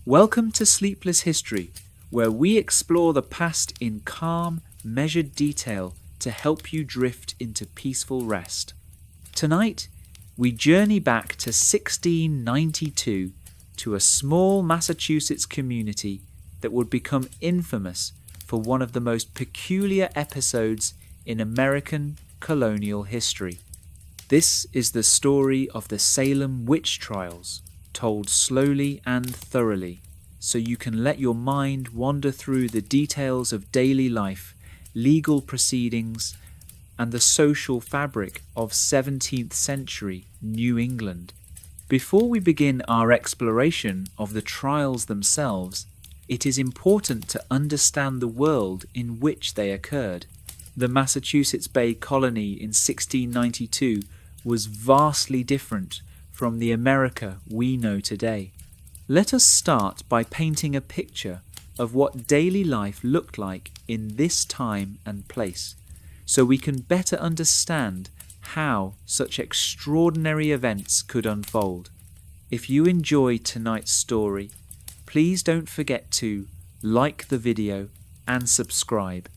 Welcome to Sleepless History, where we explore the past in calm, measured detail to help you drift into peaceful rest. Tonight, we journey back to 1692 to a small Massachusetts community that would become infamous for one of the most peculiar episodes in American colonial history. This is the story of the Salem Witch Trials, told slowly and thoroughly, so you can let your mind wander through the details of daily life, legal proceedings, and the social fabric of 17th century New England. Before we begin our exploration of the trials themselves, it is important to understand the world in which they occurred. The Massachusetts Bay Colony in 1692 was vastly different from the America we know today. Let us start by painting a picture of what daily life looked like in this time and place, so we can better understand how such extraordinary events could unfold. If you enjoy tonight's story, please don't forget to like the video and subscribe.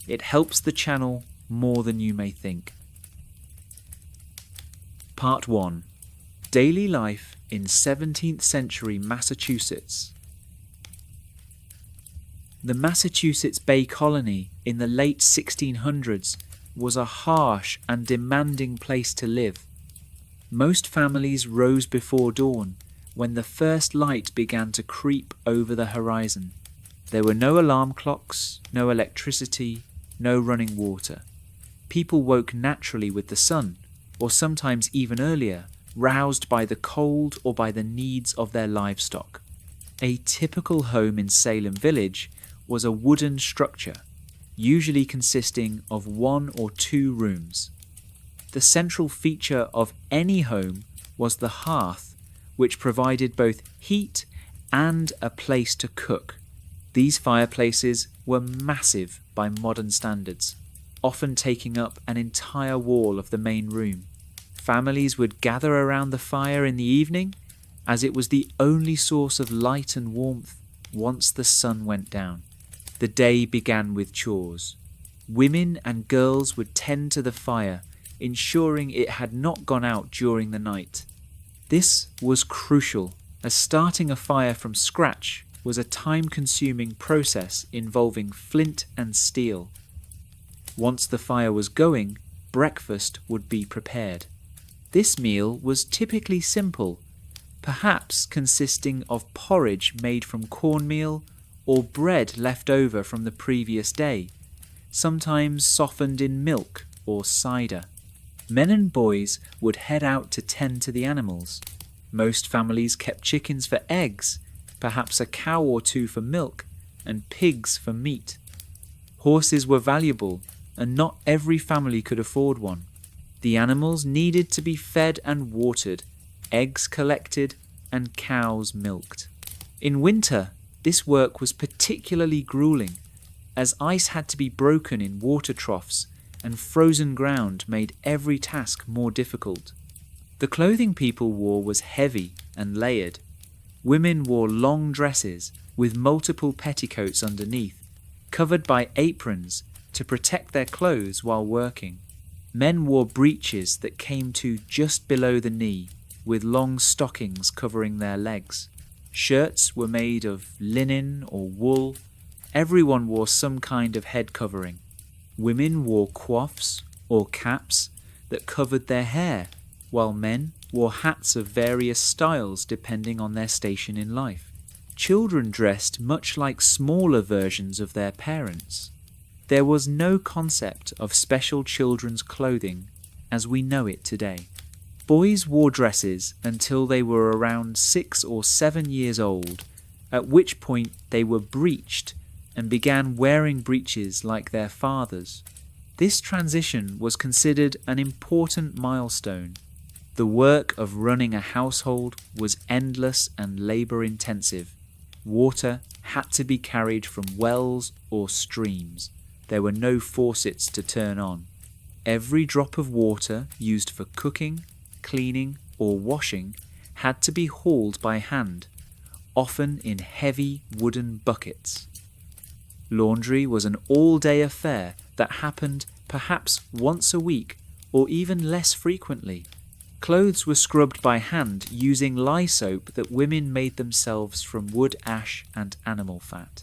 It helps the channel more than you may think. Part 1. Daily life in 17th century Massachusetts. The Massachusetts Bay Colony in the late 1600s was a harsh and demanding place to live. Most families rose before dawn when the first light began to creep over the horizon. There were no alarm clocks, no electricity, no running water. People woke naturally with the sun, or sometimes even earlier, roused by the cold or by the needs of their livestock. A typical home in Salem Village was a wooden structure, usually consisting of 1 or 2 rooms. The central feature of any home was the hearth, which provided both heat and a place to cook. These fireplaces were massive by modern standards, often taking up an entire wall of the main room. Families would gather around the fire in the evening, as it was the only source of light and warmth once the sun went down. The day began with chores. Women and girls would tend to the fire, ensuring it had not gone out during the night. This was crucial, as starting a fire from scratch was a time-consuming process involving flint and steel. Once the fire was going, breakfast would be prepared. This meal was typically simple, perhaps consisting of porridge made from cornmeal or bread left over from the previous day, sometimes softened in milk or cider. Men and boys would head out to tend to the animals. Most families kept chickens for eggs, perhaps a cow or 2 for milk, and pigs for meat. Horses were valuable, and not every family could afford one. The animals needed to be fed and watered, eggs collected, and cows milked. In winter, this work was particularly grueling, as ice had to be broken in water troughs, and frozen ground made every task more difficult. The clothing people wore was heavy and layered. Women wore long dresses with multiple petticoats underneath, covered by aprons to protect their clothes while working. Men wore breeches that came to just below the knee, with long stockings covering their legs. Shirts were made of linen or wool. Everyone wore some kind of head covering. Women wore coifs or caps that covered their hair, while men wore hats of various styles depending on their station in life. Children dressed much like smaller versions of their parents. There was no concept of special children's clothing as we know it today. Boys wore dresses until they were around 6 or 7 years old, at which point they were breeched and began wearing breeches like their fathers. This transition was considered an important milestone. The work of running a household was endless and labor-intensive. Water had to be carried from wells or streams. There were no faucets to turn on. Every drop of water used for cooking, cleaning, or washing had to be hauled by hand. often in heavy wooden buckets. Laundry was an all-day affair that happened perhaps once a week or even less frequently. Clothes were scrubbed by hand using lye soap that women made themselves from wood ash and animal fat.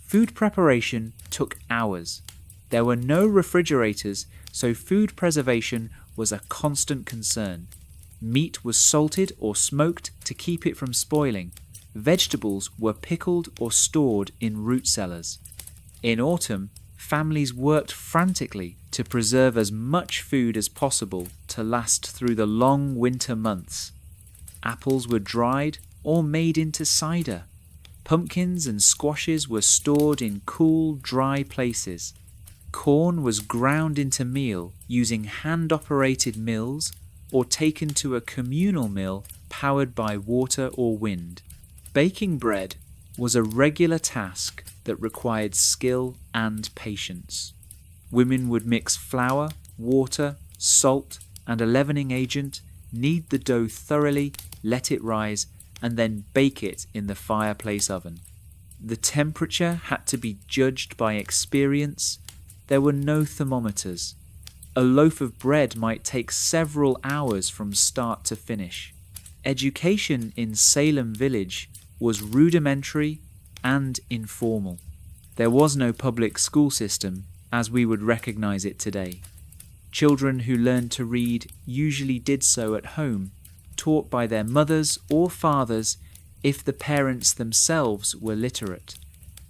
Food preparation took hours. There were no refrigerators, so food preservation was a constant concern. Meat was salted or smoked to keep it from spoiling. Vegetables were pickled or stored in root cellars. In autumn, families worked frantically to preserve as much food as possible to last through the long winter months. Apples were dried or made into cider. Pumpkins and squashes were stored in cool, dry places. Corn was ground into meal using hand-operated mills or taken to a communal mill powered by water or wind. Baking bread was a regular task that required skill and patience. Women would mix flour, water, salt, and a leavening agent, knead the dough thoroughly, let it rise, and then bake it in the fireplace oven. The temperature had to be judged by experience. There were no thermometers. A loaf of bread might take several hours from start to finish. Education in Salem village was rudimentary and informal. There was no public school system as we would recognize it today. Children who learned to read usually did so at home, taught by their mothers or fathers if the parents themselves were literate.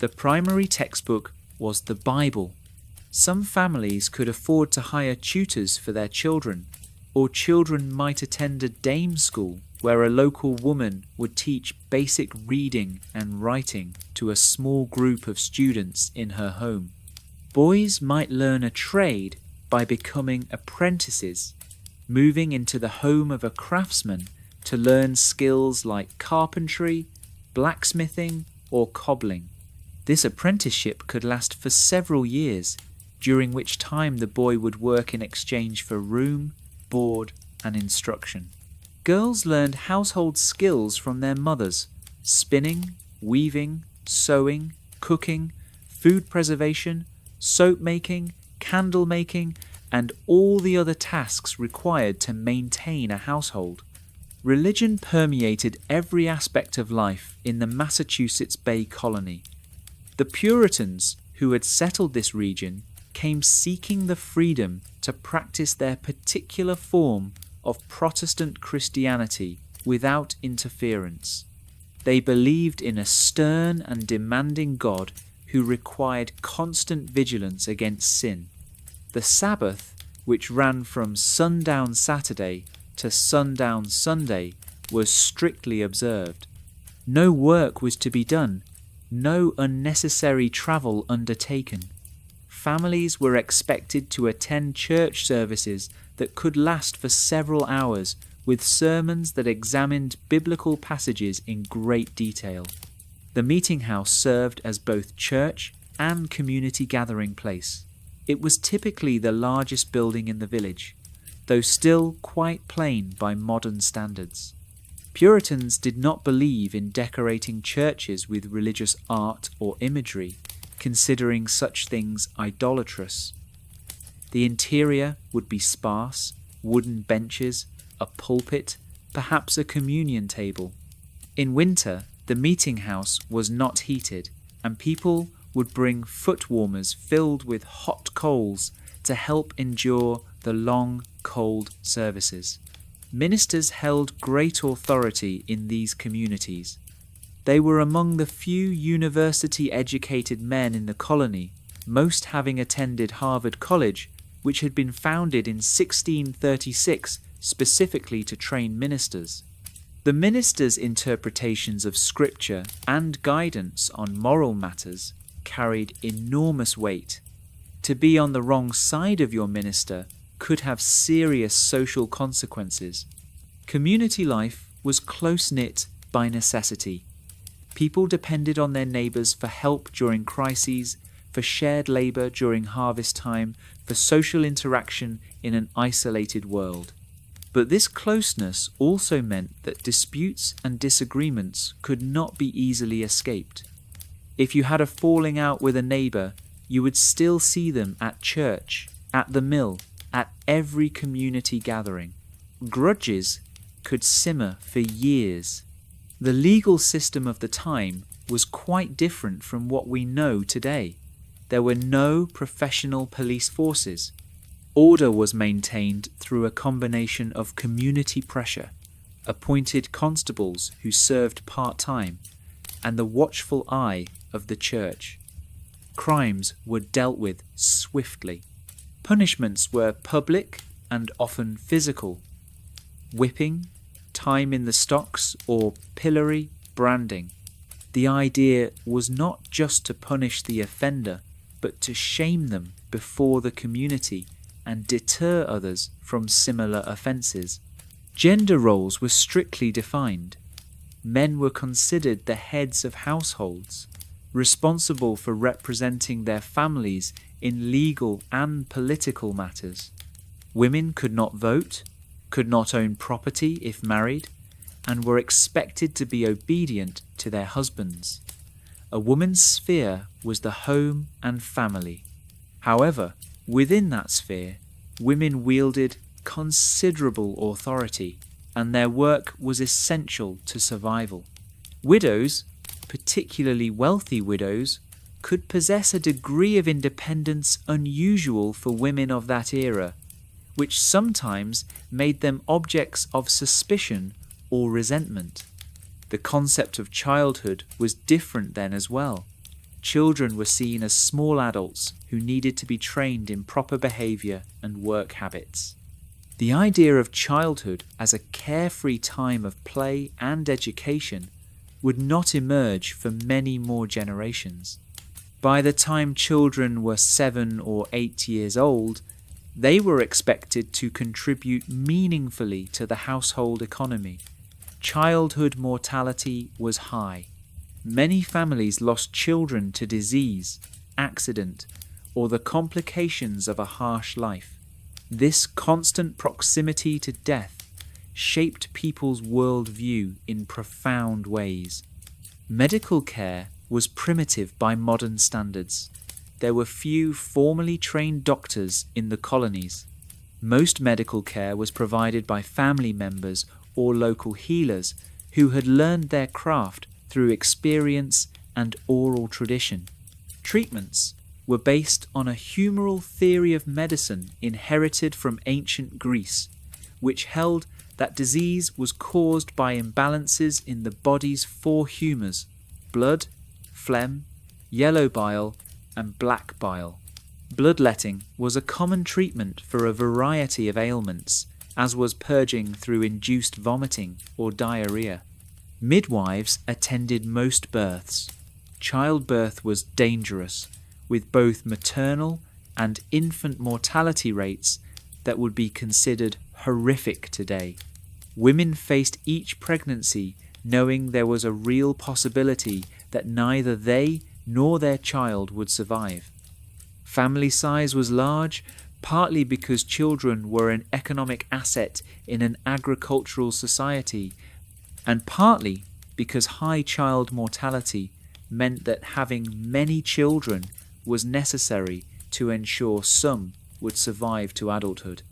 The primary textbook was the Bible. Some families could afford to hire tutors for their children, or children might attend a dame school where a local woman would teach basic reading and writing to a small group of students in her home. Boys might learn a trade by becoming apprentices, moving into the home of a craftsman to learn skills like carpentry, blacksmithing, or cobbling. This apprenticeship could last for several years, during which time the boy would work in exchange for room, board, and instruction. Girls learned household skills from their mothers: spinning, weaving, sewing, cooking, food preservation, soap making, candle making, and all the other tasks required to maintain a household. Religion permeated every aspect of life in the Massachusetts Bay Colony. The Puritans, who had settled this region, came seeking the freedom to practice their particular form of Protestant Christianity without interference. They believed in a stern and demanding God who required constant vigilance against sin. The Sabbath, which ran from sundown Saturday to sundown Sunday, was strictly observed. No work was to be done, no unnecessary travel undertaken. Families were expected to attend church services that could last for several hours, with sermons that examined biblical passages in great detail. The meeting house served as both church and community gathering place. It was typically the largest building in the village, though still quite plain by modern standards. Puritans did not believe in decorating churches with religious art or imagery, considering such things idolatrous. The interior would be sparse, wooden benches, a pulpit, perhaps a communion table. In winter, the meeting house was not heated, and people would bring foot warmers filled with hot coals to help endure the long, cold services. Ministers held great authority in these communities. They were among the few university-educated men in the colony, most having attended Harvard College, which had been founded in 1636 specifically to train ministers. The ministers' interpretations of Scripture and guidance on moral matters carried enormous weight. To be on the wrong side of your minister could have serious social consequences. Community life was close-knit by necessity. People depended on their neighbours for help during crises, for shared labour during harvest time, for social interaction in an isolated world. But this closeness also meant that disputes and disagreements could not be easily escaped. If you had a falling out with a neighbour, you would still see them at church, at the mill, at every community gathering. Grudges could simmer for years. The legal system of the time was quite different from what we know today. There were no professional police forces. Order was maintained through a combination of community pressure, appointed constables who served part-time, and the watchful eye of the church. Crimes were dealt with swiftly. Punishments were public and often physical. Whipping, time in the stocks, or pillory, branding. The idea was not just to punish the offender, but to shame them before the community and deter others from similar offences. Gender roles were strictly defined. Men were considered the heads of households, responsible for representing their families in legal and political matters. Women could not vote, could not own property if married, and were expected to be obedient to their husbands. A woman's sphere was the home and family. However, within that sphere, women wielded considerable authority, and their work was essential to survival. Widows, particularly wealthy widows, could possess a degree of independence unusual for women of that era, which sometimes made them objects of suspicion or resentment. The concept of childhood was different then as well. Children were seen as small adults who needed to be trained in proper behaviour and work habits. The idea of childhood as a carefree time of play and education would not emerge for many more generations. By the time children were 7 or 8 years old, they were expected to contribute meaningfully to the household economy. Childhood mortality was high. Many families lost children to disease, accident, or the complications of a harsh life. This constant proximity to death shaped people's worldview in profound ways. Medical care was primitive by modern standards. There were few formally trained doctors in the colonies. Most medical care was provided by family members or local healers who had learned their craft through experience and oral tradition. Treatments were based on a humoral theory of medicine inherited from ancient Greece, which held that disease was caused by imbalances in the body's 4 humours: blood, phlegm, yellow bile, and black bile. Bloodletting was a common treatment for a variety of ailments, as was purging through induced vomiting or diarrhea. Midwives attended most births. Childbirth was dangerous, with both maternal and infant mortality rates that would be considered horrific today. Women faced each pregnancy knowing there was a real possibility that neither they nor their child would survive. Family size was large, partly because children were an economic asset in an agricultural society, and partly because high child mortality meant that having many children was necessary to ensure some would survive to adulthood.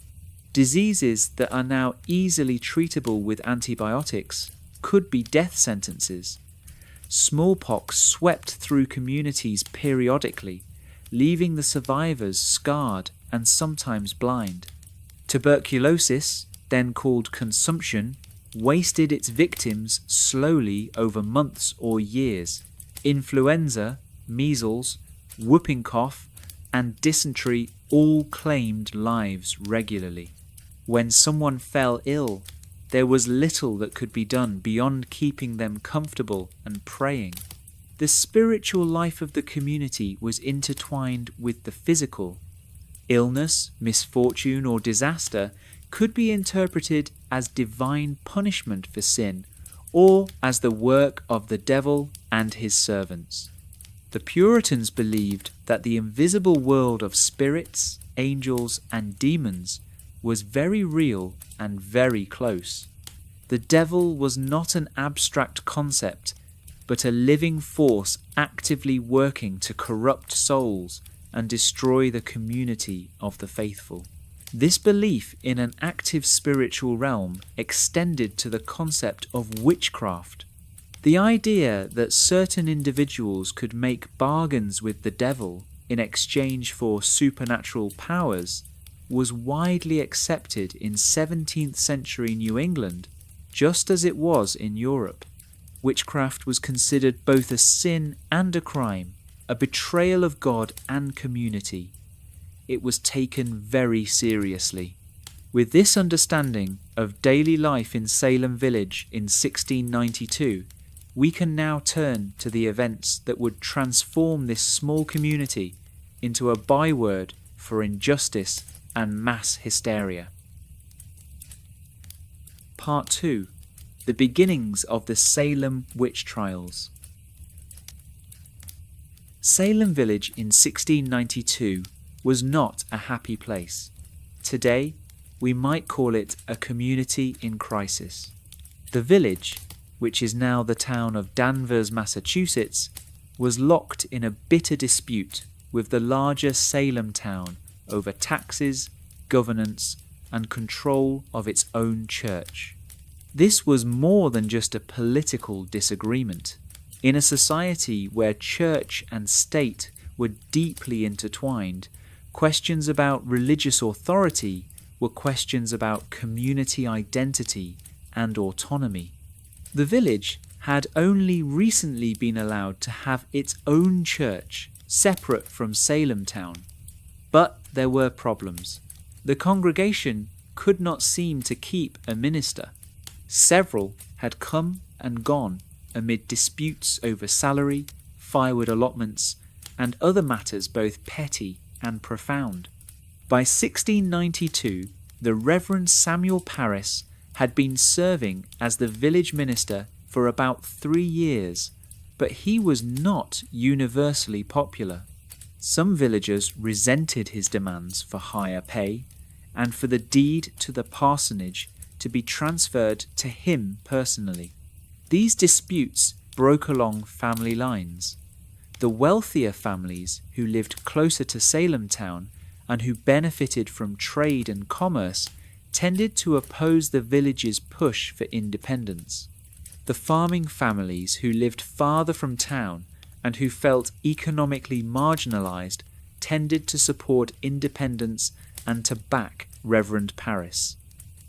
Diseases that are now easily treatable with antibiotics could be death sentences. Smallpox swept through communities periodically, leaving the survivors scarred and sometimes blind. Tuberculosis, then called consumption, wasted its victims slowly over months or years. Influenza, measles, whooping cough, and dysentery all claimed lives regularly. When someone fell ill, there was little that could be done beyond keeping them comfortable and praying. The spiritual life of the community was intertwined with the physical. Illness, misfortune, or disaster could be interpreted as divine punishment for sin, or as the work of the devil and his servants. The Puritans believed that the invisible world of spirits, angels, and demons was very real and very close. The devil was not an abstract concept, but a living force actively working to corrupt souls and destroy the community of the faithful. This belief in an active spiritual realm extended to the concept of witchcraft. The idea that certain individuals could make bargains with the devil in exchange for supernatural powers was widely accepted in 17th century New England, just as it was in Europe. Witchcraft was considered both a sin and a crime, a betrayal of God and community. It was taken very seriously. With this understanding of daily life in Salem Village in 1692, we can now turn to the events that would transform this small community into a byword for injustice and mass hysteria. Part 2. The beginnings of the Salem Witch Trials. Salem Village in 1692 was not a happy place. Today, we might call it a community in crisis. The village, which is now the town of Danvers, Massachusetts, was locked in a bitter dispute with the larger Salem town over taxes, governance, and control of its own church. This was more than just a political disagreement. In a society where church and state were deeply intertwined, questions about religious authority were questions about community identity and autonomy. The village had only recently been allowed to have its own church, separate from Salem town. But there were problems. The congregation could not seem to keep a minister. Several had come and gone amid disputes over salary, firewood allotments, and other matters both petty and profound. By 1692, the Reverend Samuel Parris had been serving as the village minister for about 3 years, but he was not universally popular. Some villagers resented his demands for higher pay and for the deed to the parsonage to be transferred to him personally. These disputes broke along family lines. The wealthier families who lived closer to Salem town and who benefited from trade and commerce tended to oppose the village's push for independence. The farming families who lived farther from town and who felt economically marginalized tended to support independence and to back Reverend Parris.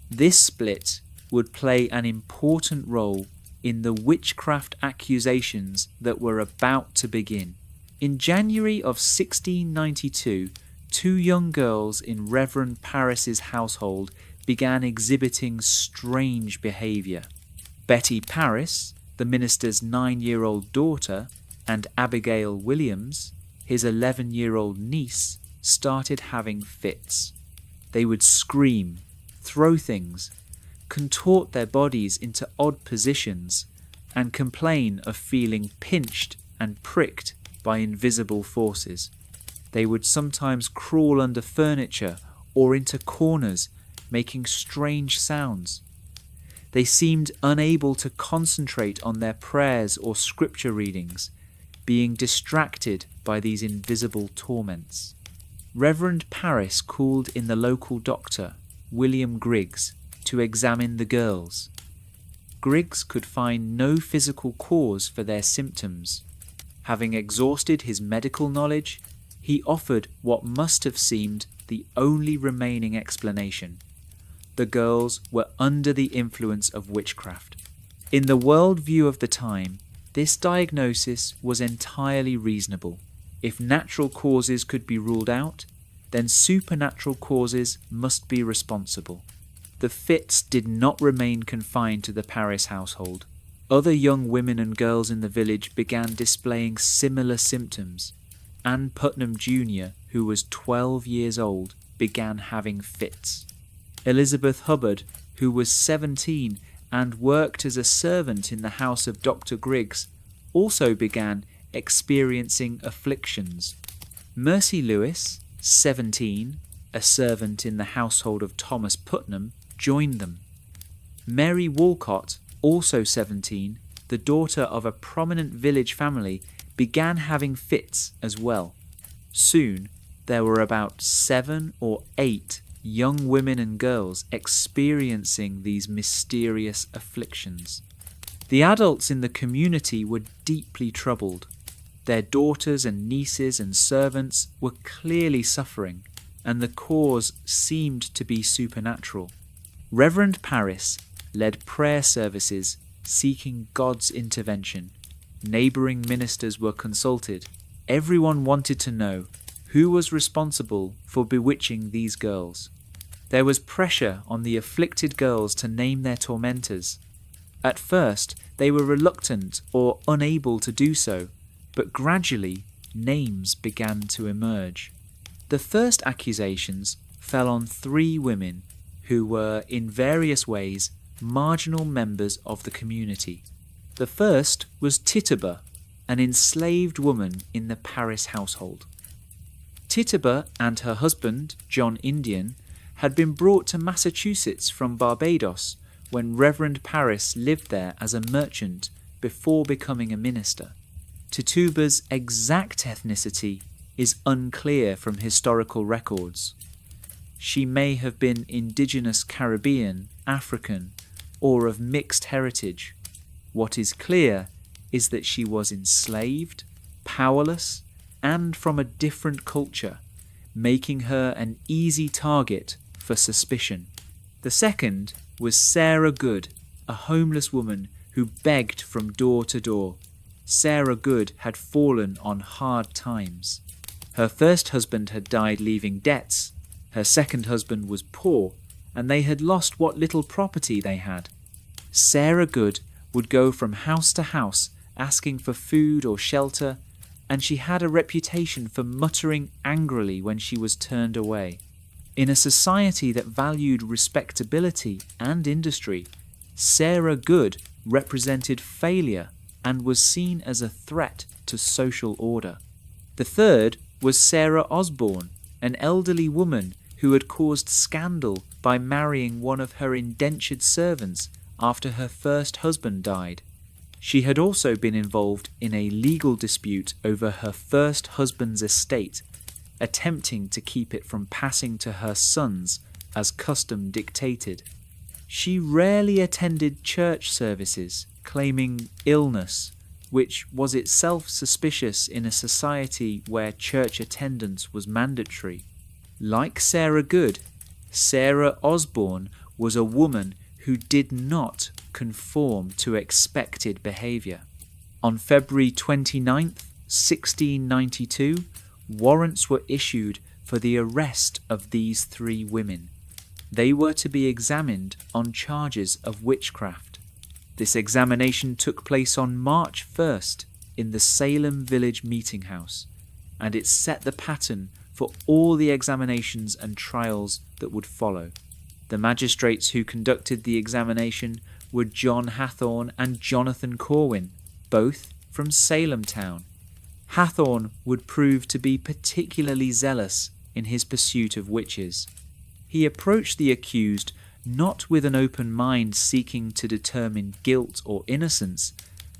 This split would play an important role in the witchcraft accusations that were about to begin. In January of 1692, 2 young girls in Reverend Parris's household began exhibiting strange behavior. Betty Parris, the minister's 9-year-old daughter, and Abigail Williams, his 11-year-old niece, started having fits. They would scream, throw things, contort their bodies into odd positions, and complain of feeling pinched and pricked by invisible forces. They would sometimes crawl under furniture or into corners, making strange sounds. They seemed unable to concentrate on their prayers or scripture readings, being distracted by these invisible torments. Reverend Parris called in the local doctor, William Griggs, to examine the girls. Griggs could find no physical cause for their symptoms. Having exhausted his medical knowledge, he offered what must have seemed the only remaining explanation. The girls were under the influence of witchcraft. In the worldview of the time, this diagnosis was entirely reasonable. If natural causes could be ruled out, then supernatural causes must be responsible. The fits did not remain confined to the Parris household. Other young women and girls in the village began displaying similar symptoms. Ann Putnam Jr., who was 12 years old, began having fits. Elizabeth Hubbard, who was 17 and worked as a servant in the house of Dr. Griggs, also began experiencing afflictions. Mercy Lewis, 17, a servant in the household of Thomas Putnam, joined them. Mary Walcott, also 17, the daughter of a prominent village family, began having fits as well. Soon, there were about 7 or 8 young women and girls experiencing these mysterious afflictions. The adults in the community were deeply troubled. Their daughters and nieces and servants were clearly suffering, and the cause seemed to be supernatural. Reverend Parris led prayer services seeking God's intervention. Neighbouring ministers were consulted. Everyone wanted to know who was responsible for bewitching these girls. There was pressure on the afflicted girls to name their tormentors. At first, they were reluctant or unable to do so, but gradually names began to emerge. The first accusations fell on 3 women who were, in various ways, marginal members of the community. The first was Tituba, an enslaved woman in the Parris household. Tituba and her husband, John Indian, had been brought to Massachusetts from Barbados when Reverend Parris lived there as a merchant before becoming a minister. Tituba's exact ethnicity is unclear from historical records. She may have been indigenous Caribbean, African, or of mixed heritage. What is clear is that she was enslaved, powerless, and from a different culture, making her an easy target for suspicion. The second was Sarah Good, a homeless woman who begged from door to door. Sarah Good had fallen on hard times. Her first husband had died leaving debts, her second husband was poor, and they had lost what little property they had. Sarah Good would go from house to house asking for food or shelter, and she had a reputation for muttering angrily when she was turned away. In a society that valued respectability and industry, Sarah Good represented failure and was seen as a threat to social order. The third was Sarah Osborne, an elderly woman who had caused scandal by marrying one of her indentured servants after her first husband died. She had also been involved in a legal dispute over her first husband's estate, attempting to keep it from passing to her sons as custom dictated. She rarely attended church services, claiming illness, which was itself suspicious in a society where church attendance was mandatory. Like Sarah Good, Sarah Osborne was a woman who did not conform to expected behaviour. On February 29th, 1692, warrants were issued for the arrest of these 3 women. They were to be examined on charges of witchcraft. This examination took place on March 1st in the Salem Village Meeting House, and it set the pattern for all the examinations and trials that would follow. The magistrates who conducted the examination were John Hathorne and Jonathan Corwin, both from Salem town. Hathorne would prove to be particularly zealous in his pursuit of witches. He approached the accused not with an open mind seeking to determine guilt or innocence,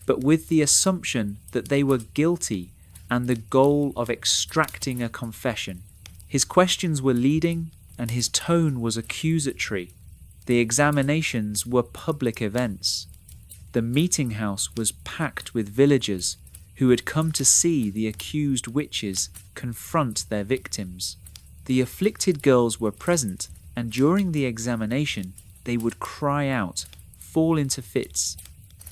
but with the assumption that they were guilty and the goal of extracting a confession. His questions were leading and his tone was accusatory. The examinations were public events. The meeting house was packed with villagers who had come to see the accused witches confront their victims. The afflicted girls were present, and during the examination they would cry out, fall into fits,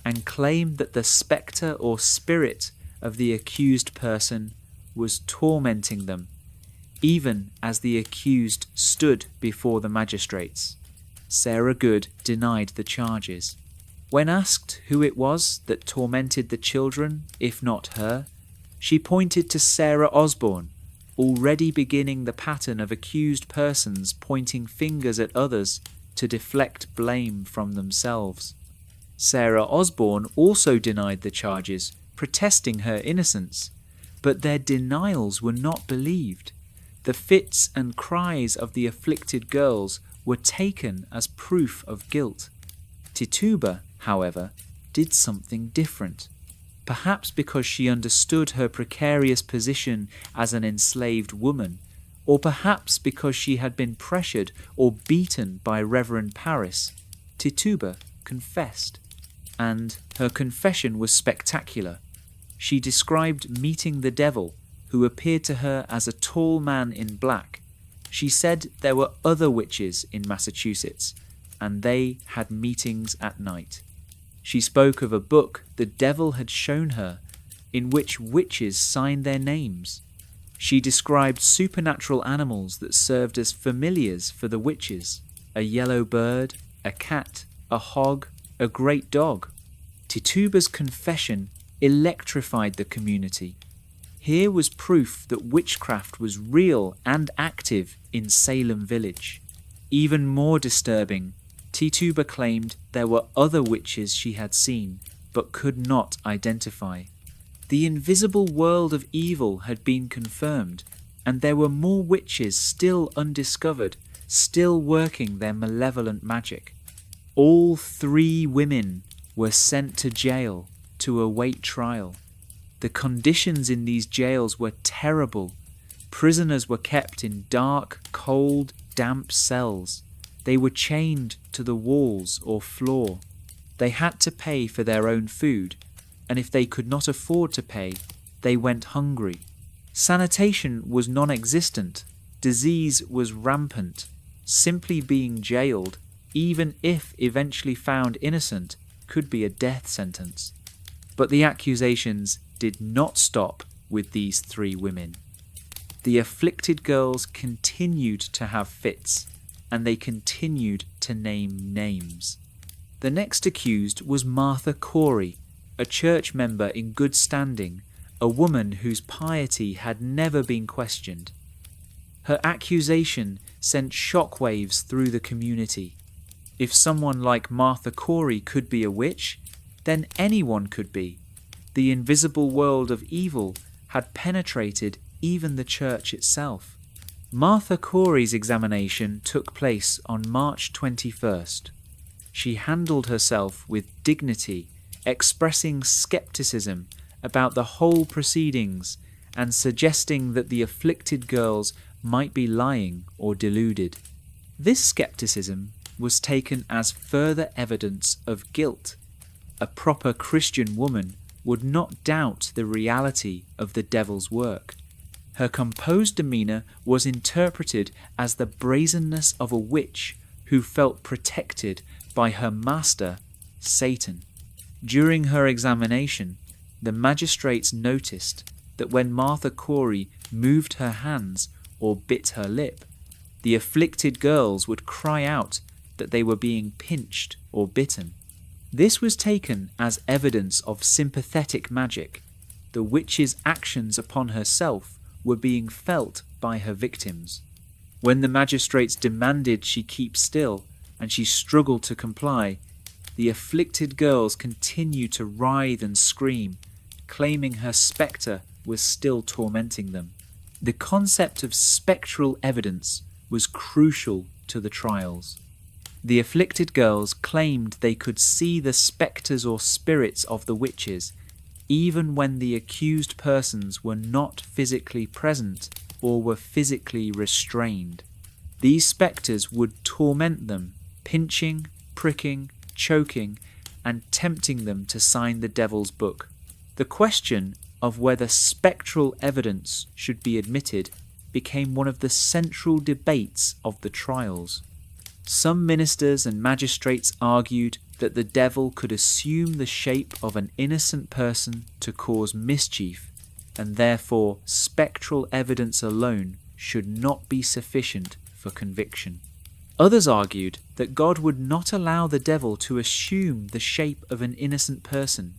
and claim that the spectre or spirit of the accused person was tormenting them, even as the accused stood before the magistrates. Sarah Good denied the charges. When asked who it was that tormented the children, if not her, she pointed to Sarah Osborne, already beginning the pattern of accused persons pointing fingers at others to deflect blame from themselves. Sarah Osborne also denied the charges, protesting her innocence, but their denials were not believed. The fits and cries of the afflicted girls were taken as proof of guilt. Tituba, however, did something different. Perhaps because she understood her precarious position as an enslaved woman, or perhaps because she had been pressured or beaten by Reverend Parris, Tituba confessed. And her confession was spectacular. She described meeting the devil, who appeared to her as a tall man in black. She said there were other witches in Massachusetts, and they had meetings at night. She spoke of a book the devil had shown her, in which witches signed their names. She described supernatural animals that served as familiars for the witches: a yellow bird, a cat, a hog, a great dog. Tituba's confession electrified the community. Here was proof that witchcraft was real and active in Salem Village. Even more disturbing, Tituba claimed there were other witches she had seen, but could not identify. The invisible world of evil had been confirmed, and there were more witches still undiscovered, still working their malevolent magic. All 3 women were sent to jail to await trial. The conditions in these jails were terrible. Prisoners were kept in dark, cold, damp cells. They were chained to the walls or floor. They had to pay for their own food, and if they could not afford to pay, they went hungry. Sanitation was non-existent. Disease was rampant. Simply being jailed, even if eventually found innocent, could be a death sentence. But the accusations did not stop with these 3 women. The afflicted girls continued to have fits, and they continued to name names. The next accused was Martha Corey, a church member in good standing, a woman whose piety had never been questioned. Her accusation sent shockwaves through the community. If someone like Martha Corey could be a witch, then anyone could be. The invisible world of evil had penetrated even the church itself. Martha Corey's examination took place on March 21st. She handled herself with dignity, expressing skepticism about the whole proceedings and suggesting that the afflicted girls might be lying or deluded. This skepticism was taken as further evidence of guilt. A proper Christian woman would not doubt the reality of the devil's work. Her composed demeanour was interpreted as the brazenness of a witch who felt protected by her master, Satan. During her examination, the magistrates noticed that when Martha Corey moved her hands or bit her lip, the afflicted girls would cry out that they were being pinched or bitten. This was taken as evidence of sympathetic magic. The witch's actions upon herself were being felt by her victims. When the magistrates demanded she keep still and she struggled to comply, the afflicted girls continued to writhe and scream, claiming her spectre was still tormenting them. The concept of spectral evidence was crucial to the trials. The afflicted girls claimed they could see the spectres or spirits of the witches, even when the accused persons were not physically present or were physically restrained. These spectres would torment them, pinching, pricking, choking, and tempting them to sign the devil's book. The question of whether spectral evidence should be admitted became one of the central debates of the trials. Some ministers and magistrates argued that the devil could assume the shape of an innocent person to cause mischief, and therefore spectral evidence alone should not be sufficient for conviction. Others argued that God would not allow the devil to assume the shape of an innocent person,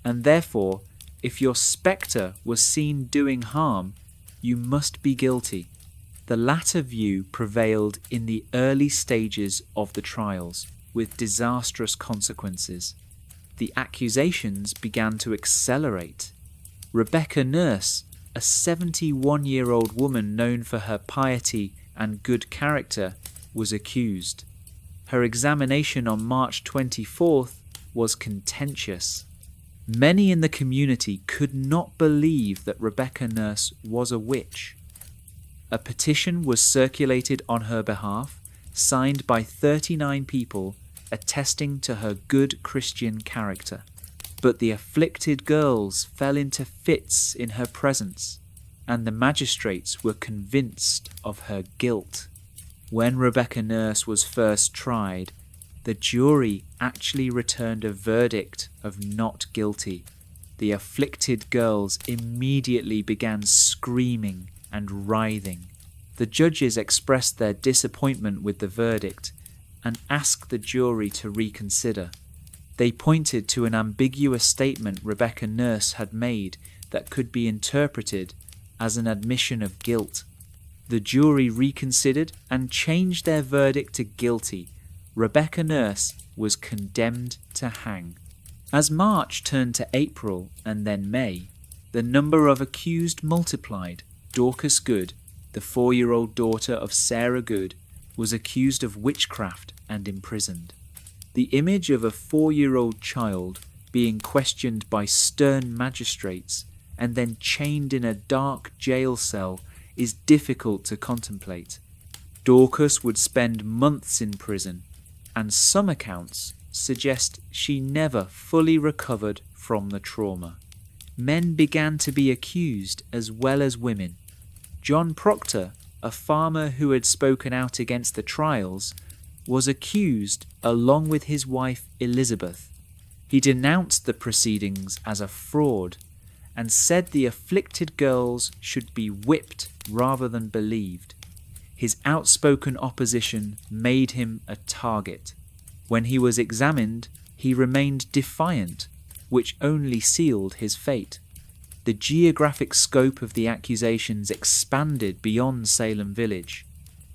and therefore, if your spectre was seen doing harm, you must be guilty. The latter view prevailed in the early stages of the trials, with disastrous consequences. The accusations began to accelerate. Rebecca Nurse, a 71-year-old woman known for her piety and good character, was accused. Her examination on March 24th was contentious. Many in the community could not believe that Rebecca Nurse was a witch. A petition was circulated on her behalf, signed by 39 people, attesting to her good Christian character. But the afflicted girls fell into fits in her presence, and the magistrates were convinced of her guilt. When Rebecca Nurse was first tried, the jury actually returned a verdict of not guilty. The afflicted girls immediately began screaming and writhing. The judges expressed their disappointment with the verdict and asked the jury to reconsider. They pointed to an ambiguous statement Rebecca Nurse had made that could be interpreted as an admission of guilt. The jury reconsidered and changed their verdict to guilty. Rebecca Nurse was condemned to hang. As March turned to April and then May, the number of accused multiplied. Dorcas Good, the 4-year-old daughter of Sarah Good, was accused of witchcraft and imprisoned. The image of a 4-year-old child being questioned by stern magistrates and then chained in a dark jail cell is difficult to contemplate. Dorcas would spend months in prison, and some accounts suggest she never fully recovered from the trauma. Men began to be accused as well as women. John Proctor, a farmer who had spoken out against the trials, was accused along with his wife Elizabeth. He denounced the proceedings as a fraud and said the afflicted girls should be whipped rather than believed. His outspoken opposition made him a target. When he was examined, he remained defiant, which only sealed his fate. The geographic scope of the accusations expanded beyond Salem village.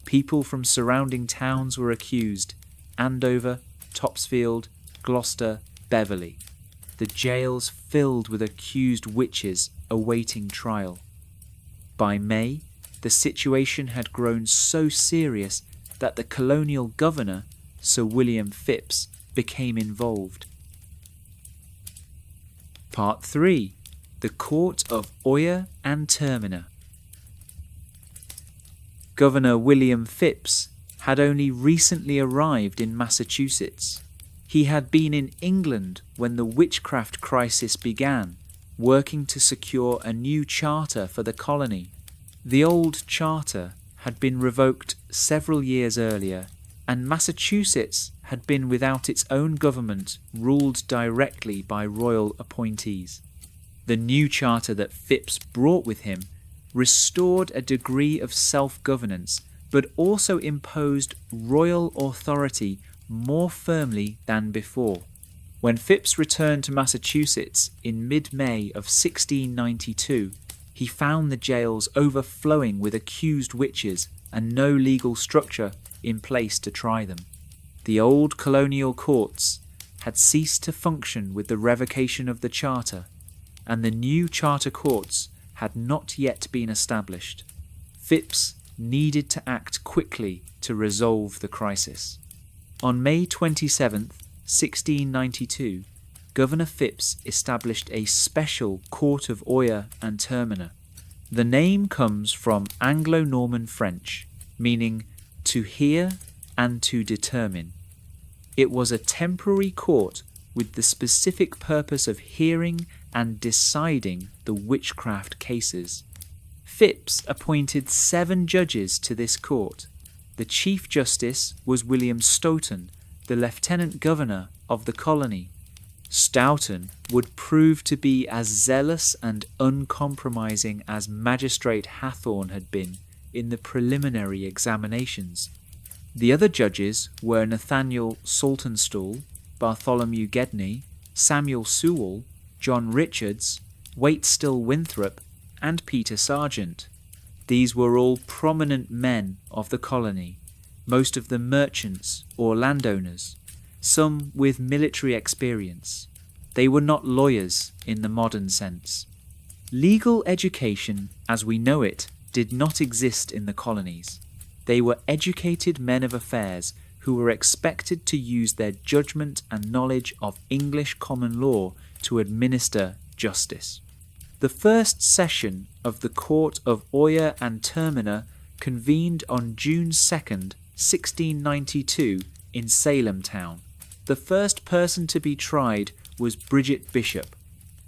People from surrounding towns were accused: Andover, Topsfield, Gloucester, Beverley. The jails filled with accused witches awaiting trial. By May, the situation had grown so serious that the colonial governor, Sir William Phipps, became involved. Part 3. The Court of Oyer and Terminer. Governor William Phipps had only recently arrived in Massachusetts. He had been in England when the witchcraft crisis began, working to secure a new charter for the colony. The old charter had been revoked several years earlier, and Massachusetts had been without its own government ruled directly by royal appointees. The new charter that Phipps brought with him restored a degree of self-governance, but also imposed royal authority more firmly than before. When Phipps returned to Massachusetts in mid-May of 1692, he found the jails overflowing with accused witches and no legal structure in place to try them. The old colonial courts had ceased to function with the revocation of the charter, and the new charter courts had not yet been established. Phipps needed to act quickly to resolve the crisis. On May 27, 1692, Governor Phipps established a special Court of Oyer and Terminer. The name comes from Anglo-Norman French, meaning to hear and to determine. It was a temporary court with the specific purpose of hearing and deciding the witchcraft cases. Phipps appointed 7 judges to this court. The Chief Justice was William Stoughton, the Lieutenant Governor of the colony. Stoughton would prove to be as zealous and uncompromising as Magistrate Hathorne had been in the preliminary examinations. The other judges were Nathaniel Saltonstall, Bartholomew Gedney, Samuel Sewell, John Richards, Waitstill Winthrop, and Peter Sargent. These were all prominent men of the colony, most of them merchants or landowners, some with military experience. They were not lawyers in the modern sense. Legal education, as we know it, did not exist in the colonies. They were educated men of affairs who were expected to use their judgment and knowledge of English common law to administer justice. The first session of the Court of Oyer and Terminer convened on June 2nd, 1692 in Salem town. The first person to be tried was Bridget Bishop.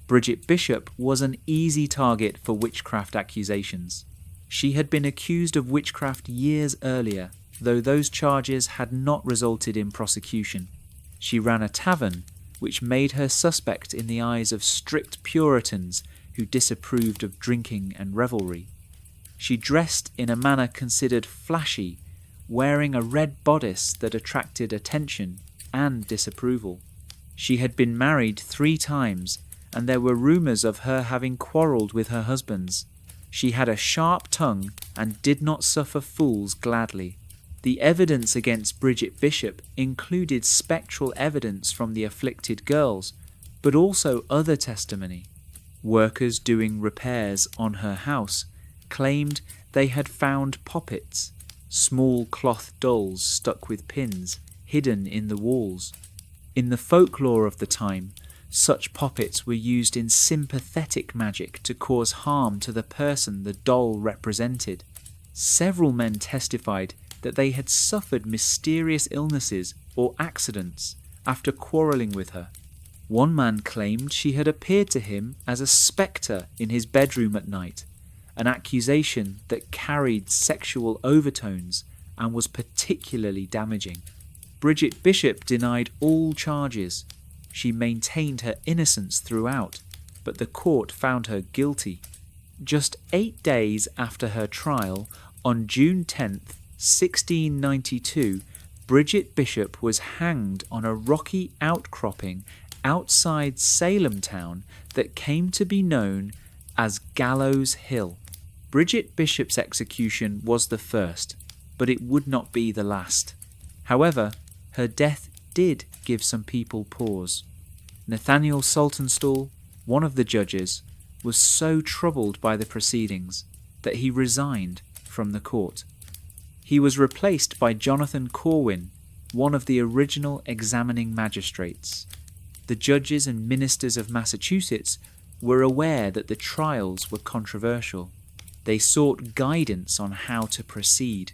Bridget Bishop was an easy target for witchcraft accusations. She had been accused of witchcraft years earlier, though those charges had not resulted in prosecution. She ran a tavern, which made her suspect in the eyes of strict Puritans who disapproved of drinking and revelry. She dressed in a manner considered flashy, wearing a red bodice that attracted attention and disapproval. She had been married 3 times, and there were rumours of her having quarrelled with her husbands. She had a sharp tongue and did not suffer fools gladly. The evidence against Bridget Bishop included spectral evidence from the afflicted girls, but also other testimony. Workers doing repairs on her house claimed they had found poppets, small cloth dolls stuck with pins, hidden in the walls. In the folklore of the time, such poppets were used in sympathetic magic to cause harm to the person the doll represented. Several men testified that they had suffered mysterious illnesses or accidents after quarrelling with her. One man claimed she had appeared to him as a spectre in his bedroom at night, an accusation that carried sexual overtones and was particularly damaging. Bridget Bishop denied all charges. She maintained her innocence throughout, but the court found her guilty. Just 8 days after her trial, on June 10th, 1692, Bridget Bishop was hanged on a rocky outcropping outside Salem town that came to be known as Gallows Hill. Bridget Bishop's execution was the first, but it would not be the last. However, her death did give some people pause. Nathaniel Saltonstall, one of the judges, was so troubled by the proceedings that he resigned from the court. He was replaced by Jonathan Corwin, one of the original examining magistrates. The judges and ministers of Massachusetts were aware that the trials were controversial. They sought guidance on how to proceed.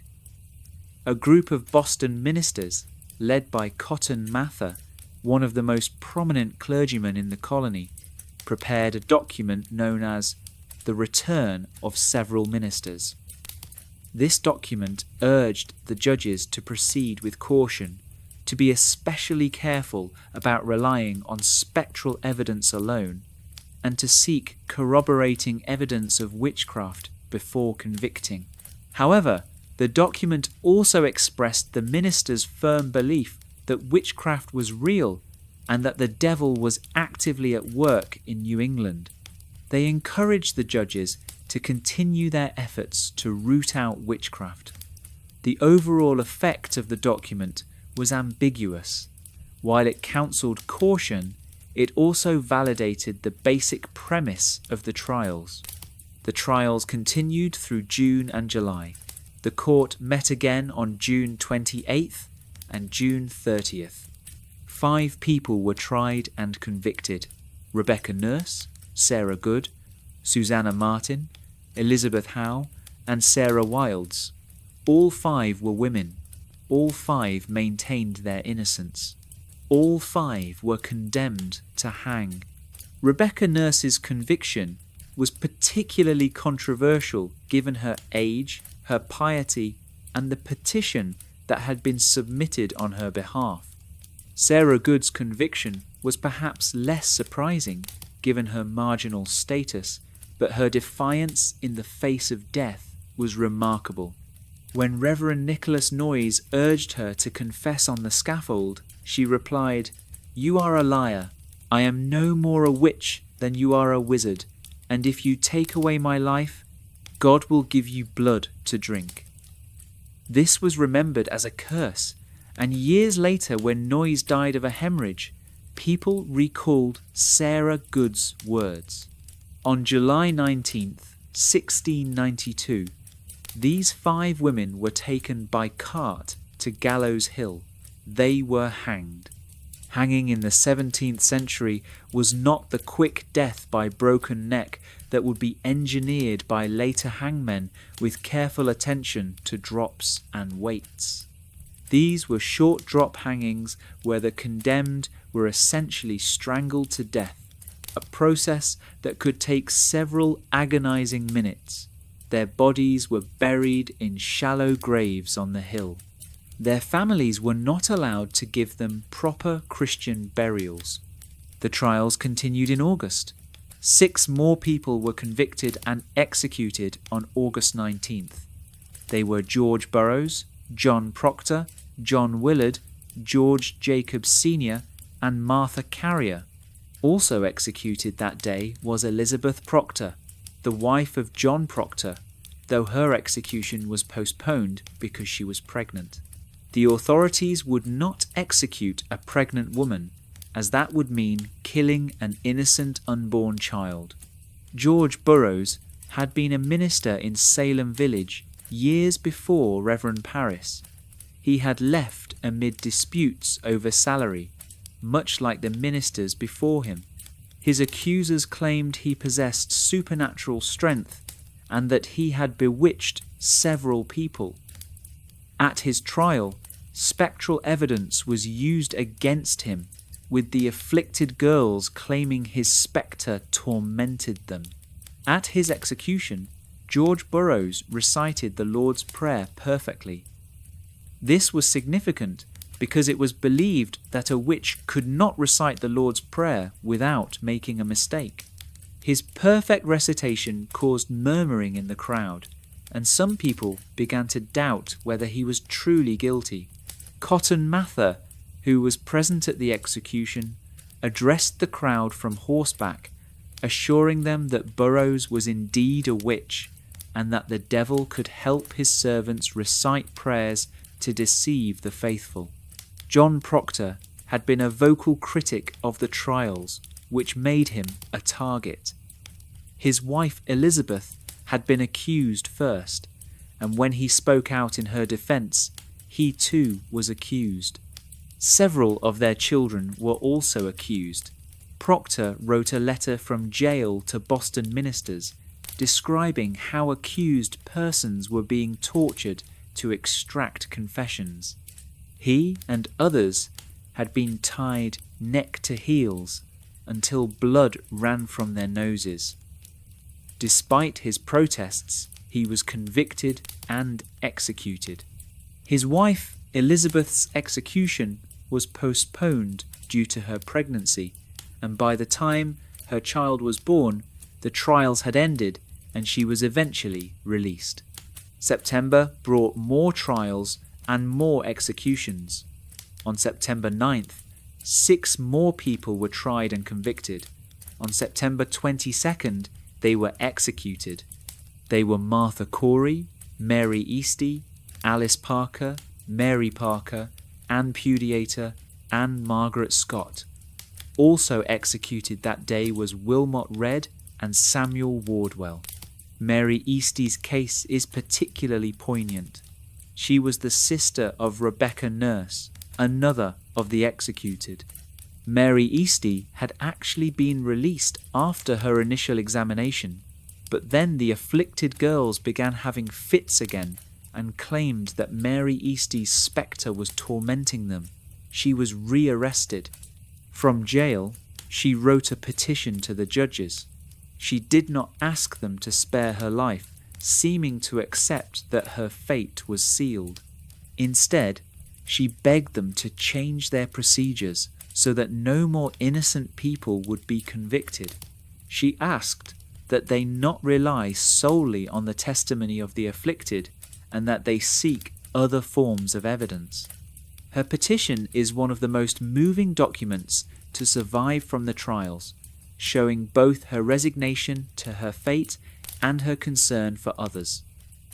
A group of Boston ministers, led by Cotton Mather, one of the most prominent clergymen in the colony, prepared a document known as the Return of Several Ministers. This document urged the judges to proceed with caution, to be especially careful about relying on spectral evidence alone, and to seek corroborating evidence of witchcraft before convicting. However, the document also expressed the ministers' firm belief that witchcraft was real and that the devil was actively at work in New England. They encouraged the judges to continue their efforts to root out witchcraft. The overall effect of the document was ambiguous. While it counselled caution, it also validated the basic premise of the trials. The trials continued through June and July. The court met again on June 28th and June 30th. 5 people were tried and convicted: Rebecca Nurse, Sarah Good, Susanna Martin, Elizabeth Howe, and Sarah Wilds. All 5 were women. All 5 maintained their innocence. All 5 were condemned to hang. Rebecca Nurse's conviction was particularly controversial given her age, her piety, and the petition that had been submitted on her behalf. Sarah Good's conviction was perhaps less surprising given her marginal status, but her defiance in the face of death was remarkable. When Reverend Nicholas Noyes urged her to confess on the scaffold, she replied, "You are a liar. I am no more a witch than you are a wizard, and if you take away my life, God will give you blood to drink." This was remembered as a curse, and years later when Noyes died of a hemorrhage, people recalled Sarah Good's words. On July 19th, 1692, these 5 women were taken by cart to Gallows Hill. They were hanged. Hanging in the 17th century was not the quick death by broken neck that would be engineered by later hangmen with careful attention to drops and weights. These were short drop hangings where the condemned were essentially strangled to death, a process that could take several agonizing minutes. Their bodies were buried in shallow graves on the hill. Their families were not allowed to give them proper Christian burials. The trials continued in August. 6 more people were convicted and executed on August 19th. They were George Burroughs, John Proctor, John Willard, George Jacobs Sr., and Martha Carrier. Also executed that day was Elizabeth Proctor, the wife of John Proctor, though her execution was postponed because she was pregnant. The authorities would not execute a pregnant woman, as that would mean killing an innocent unborn child. George Burroughs had been a minister in Salem village years before Reverend Parris. He had left amid disputes over salary, much like the ministers before him. His accusers claimed he possessed supernatural strength and that he had bewitched several people. At his trial, spectral evidence was used against him, with the afflicted girls claiming his spectre tormented them. At his execution, George Burroughs recited the Lord's Prayer perfectly. This was significant because it was believed that a witch could not recite the Lord's Prayer without making a mistake. His perfect recitation caused murmuring in the crowd, and some people began to doubt whether he was truly guilty. Cotton Mather, who was present at the execution, addressed the crowd from horseback, assuring them that Burroughs was indeed a witch, and that the devil could help his servants recite prayers to deceive the faithful. John Proctor had been a vocal critic of the trials, which made him a target. His wife Elizabeth had been accused first, and when he spoke out in her defence, he too was accused. Several of their children were also accused. Proctor wrote a letter from jail to Boston ministers, describing how accused persons were being tortured to extract confessions. He and others had been tied neck to heels until blood ran from their noses. Despite his protests, he was convicted and executed. His wife Elizabeth's execution was postponed due to her pregnancy, and by the time her child was born, the trials had ended and she was eventually released. September brought more trials and more executions. On September 9th, 6 more people were tried and convicted. On September 22nd, they were executed. They were Martha Corey, Mary Easty, Alice Parker, Mary Parker, Ann Pudiator, and Margaret Scott. Also executed that day was Wilmot Redd and Samuel Wardwell. Mary Easty's case is particularly poignant. She was the sister of Rebecca Nurse, another of the executed. Mary Easty had actually been released after her initial examination, but then the afflicted girls began having fits again and claimed that Mary Easty's spectre was tormenting them. She was rearrested. From jail, she wrote a petition to the judges. She did not ask them to spare her life, seeming to accept that her fate was sealed. Instead, she begged them to change their procedures so that no more innocent people would be convicted. She asked that they not rely solely on the testimony of the afflicted and that they seek other forms of evidence. Her petition is one of the most moving documents to survive from the trials, showing both her resignation to her fate and her concern for others.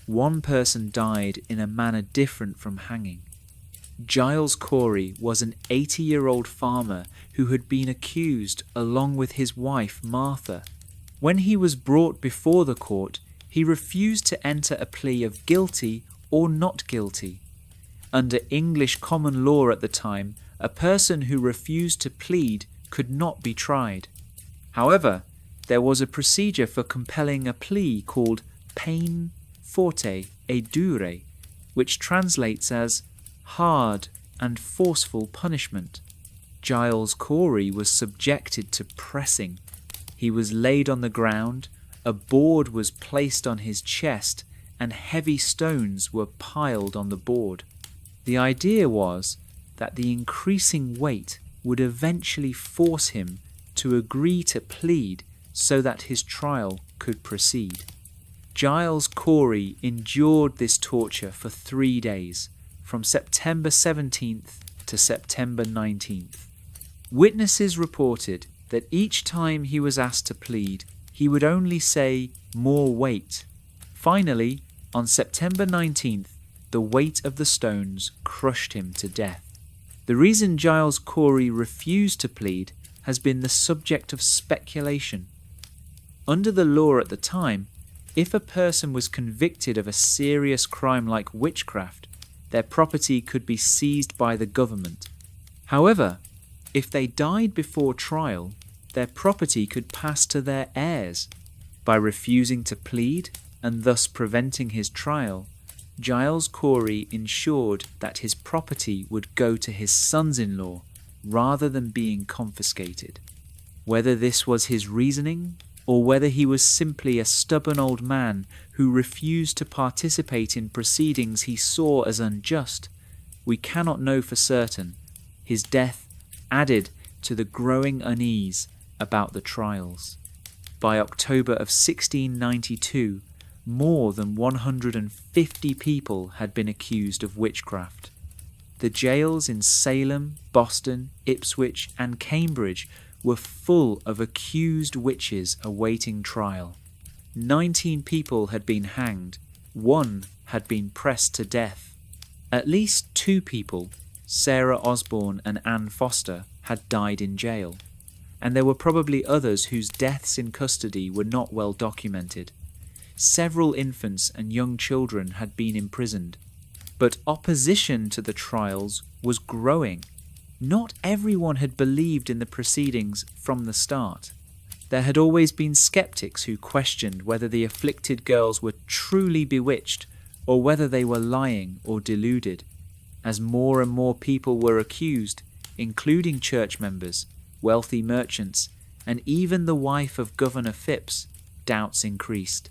One person died in a manner different from hanging. Giles Corey was an 80-year-old farmer who had been accused along with his wife Martha. When he was brought before the court, he refused to enter a plea of guilty or not guilty. Under English common law at the time, a person who refused to plead could not be tried. However, there was a procedure for compelling a plea called peine forte et dure, which translates as hard and forceful punishment. Giles Corey was subjected to pressing. He was laid on the ground, a board was placed on his chest, and heavy stones were piled on the board. The idea was that the increasing weight would eventually force him to agree to plead so that his trial could proceed. Giles Corey endured this torture for 3 days, from September 17th to September 19th. Witnesses reported that each time he was asked to plead, he would only say, "more weight." Finally, on September 19th, the weight of the stones crushed him to death. The reason Giles Corey refused to plead has been the subject of speculation. Under the law at the time, if a person was convicted of a serious crime like witchcraft, their property could be seized by the government. However, if they died before trial, their property could pass to their heirs. By refusing to plead and thus preventing his trial, Giles Corey ensured that his property would go to his sons-in-law rather than being confiscated. Whether this was his reasoning, or whether he was simply a stubborn old man who refused to participate in proceedings he saw as unjust, we cannot know for certain. His death added to the growing unease about the trials. By October of 1692, more than 150 people had been accused of witchcraft. The jails in Salem, Boston, Ipswich, and Cambridge were full of accused witches awaiting trial. 19 people had been hanged, 1 had been pressed to death. At least 2 people, Sarah Osborne and Anne Foster, had died in jail, and there were probably others whose deaths in custody were not well documented. Several infants and young children had been imprisoned, but opposition to the trials was growing. Not everyone had believed in the proceedings from the start. There had always been skeptics who questioned whether the afflicted girls were truly bewitched or whether they were lying or deluded. As more and more people were accused, including church members, wealthy merchants, and even the wife of Governor Phipps, doubts increased.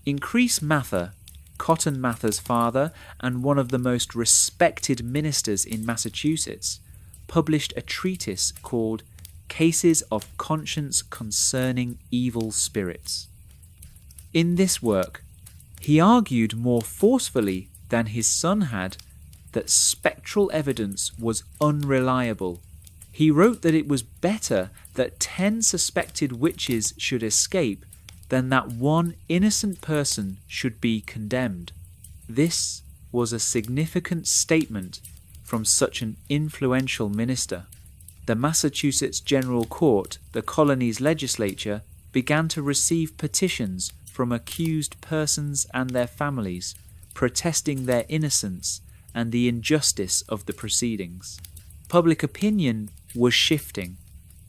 Increase Mather, Cotton Mather's father and one of the most respected ministers in Massachusetts, published a treatise called Cases of Conscience Concerning Evil Spirits. In this work, he argued more forcefully than his son had that spectral evidence was unreliable. He wrote that it was better that 10 suspected witches should escape than that one innocent person should be condemned. This was a significant statement from such an influential minister. The Massachusetts General Court, the colony's legislature, began to receive petitions from accused persons and their families, protesting their innocence and the injustice of the proceedings. Public opinion was shifting.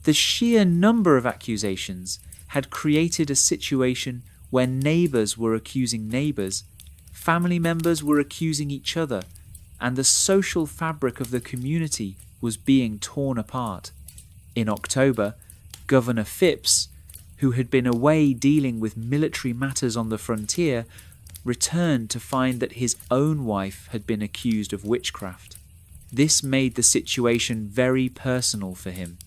The sheer number of accusations had created a situation where neighbours were accusing neighbours, family members were accusing each other, and the social fabric of the community was being torn apart. In October, Governor Phipps, who had been away dealing with military matters on the frontier, returned to find that his own wife had been accused of witchcraft. This made the situation very personal for him.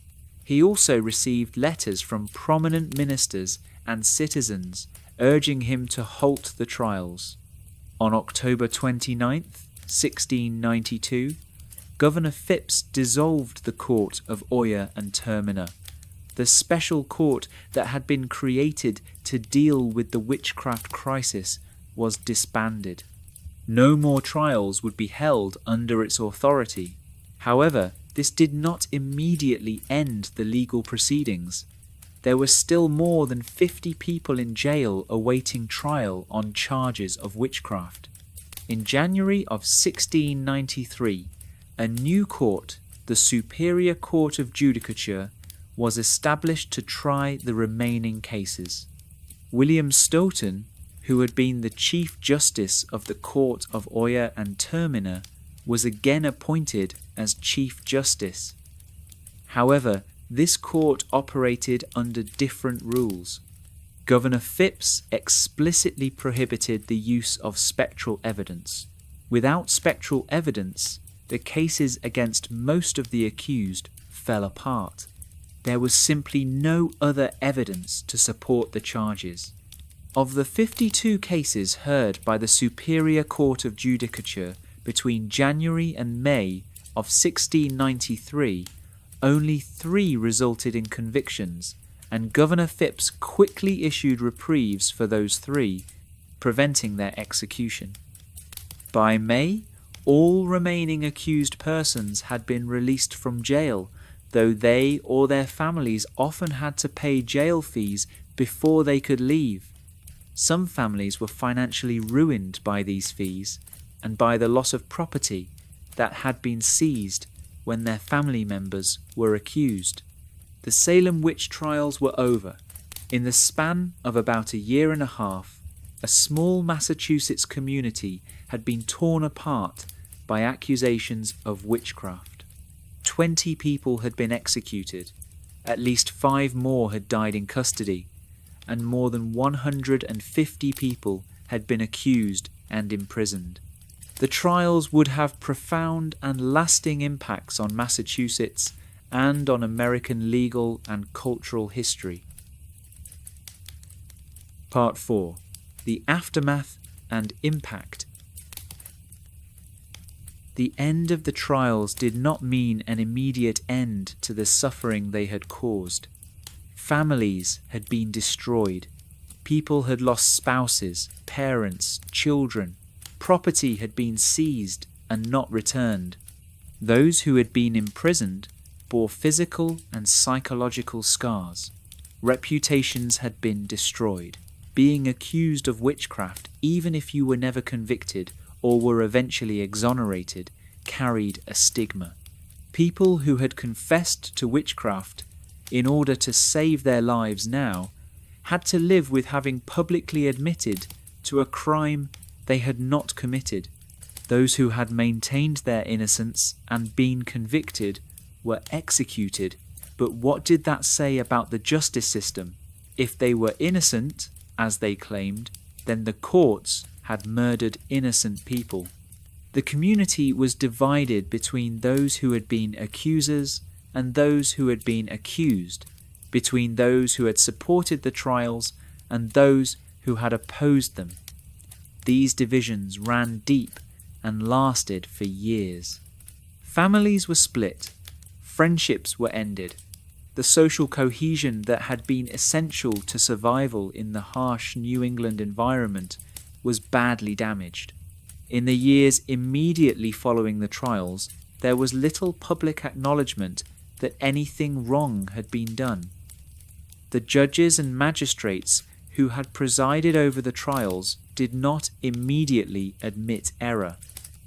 He also received letters from prominent ministers and citizens urging him to halt the trials. On October 29th, 1692, Governor Phipps dissolved the court of Oyer and Terminer, the special court that had been created to deal with the witchcraft crisis was disbanded. No more trials would be held under its authority. However, this did not immediately end the legal proceedings. there were still more than 50 people in jail awaiting trial on charges of witchcraft. In January of 1693, a new court, the Superior Court of Judicature, was established to try the remaining cases. William Stoughton, who had been the Chief Justice of the Court of Oyer and Terminer, was again appointed as Chief Justice. However, this court operated under different rules. Governor Phipps explicitly prohibited the use of spectral evidence. Without spectral evidence, the cases against most of the accused fell apart. There was simply no other evidence to support the charges. Of the 52 cases heard by the Superior Court of Judicature between January and May of 1693, only 3 resulted in convictions, and Governor Phipps quickly issued reprieves for those 3, preventing their execution. By May, all remaining accused persons had been released from jail, though they or their families often had to pay jail fees before they could leave. Some families were financially ruined by these fees and by the loss of property that had been seized when their family members were accused. The Salem Witch Trials were over. In the span of about a year and a half, a small Massachusetts community had been torn apart by accusations of witchcraft. 20 people had been executed, at least 5 more had died in custody, and more than 150 people had been accused and imprisoned. The trials would have profound and lasting impacts on Massachusetts and on American legal and cultural history. Part 4. The Aftermath and Impact. The end of the trials did not mean an immediate end to the suffering they had caused. Families had been destroyed. People had lost spouses, parents, children. Property had been seized and not returned. Those who had been imprisoned bore physical and psychological scars. Reputations had been destroyed. Being accused of witchcraft, even if you were never convicted or were eventually exonerated, carried a stigma. People who had confessed to witchcraft in order to save their lives now had to live with having publicly admitted to a crime they had not committed. Those who had maintained their innocence and been convicted were executed. But what did that say about the justice system? If they were innocent, as they claimed, then the courts had murdered innocent people. The community was divided between those who had been accusers and those who had been accused, between those who had supported the trials and those who had opposed them. These divisions ran deep and lasted for years. Families were split. Friendships were ended. The social cohesion that had been essential to survival in the harsh New England environment was badly damaged. In the years immediately following the trials, there was little public acknowledgement that anything wrong had been done. The judges and magistrates who had presided over the trials did not immediately admit error.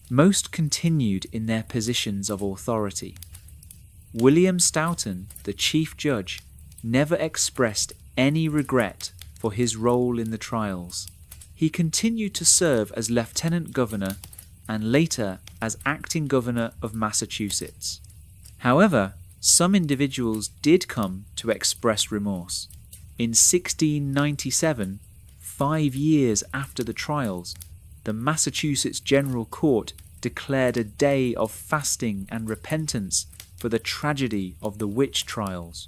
Most continued in their positions of authority. William Stoughton, the chief judge, never expressed any regret for his role in the trials. He continued to serve as lieutenant governor and later as acting governor of Massachusetts. However, some individuals did come to express remorse. In 1697, 5 years after the trials, the Massachusetts General Court declared a day of fasting and repentance for the tragedy of the witch trials.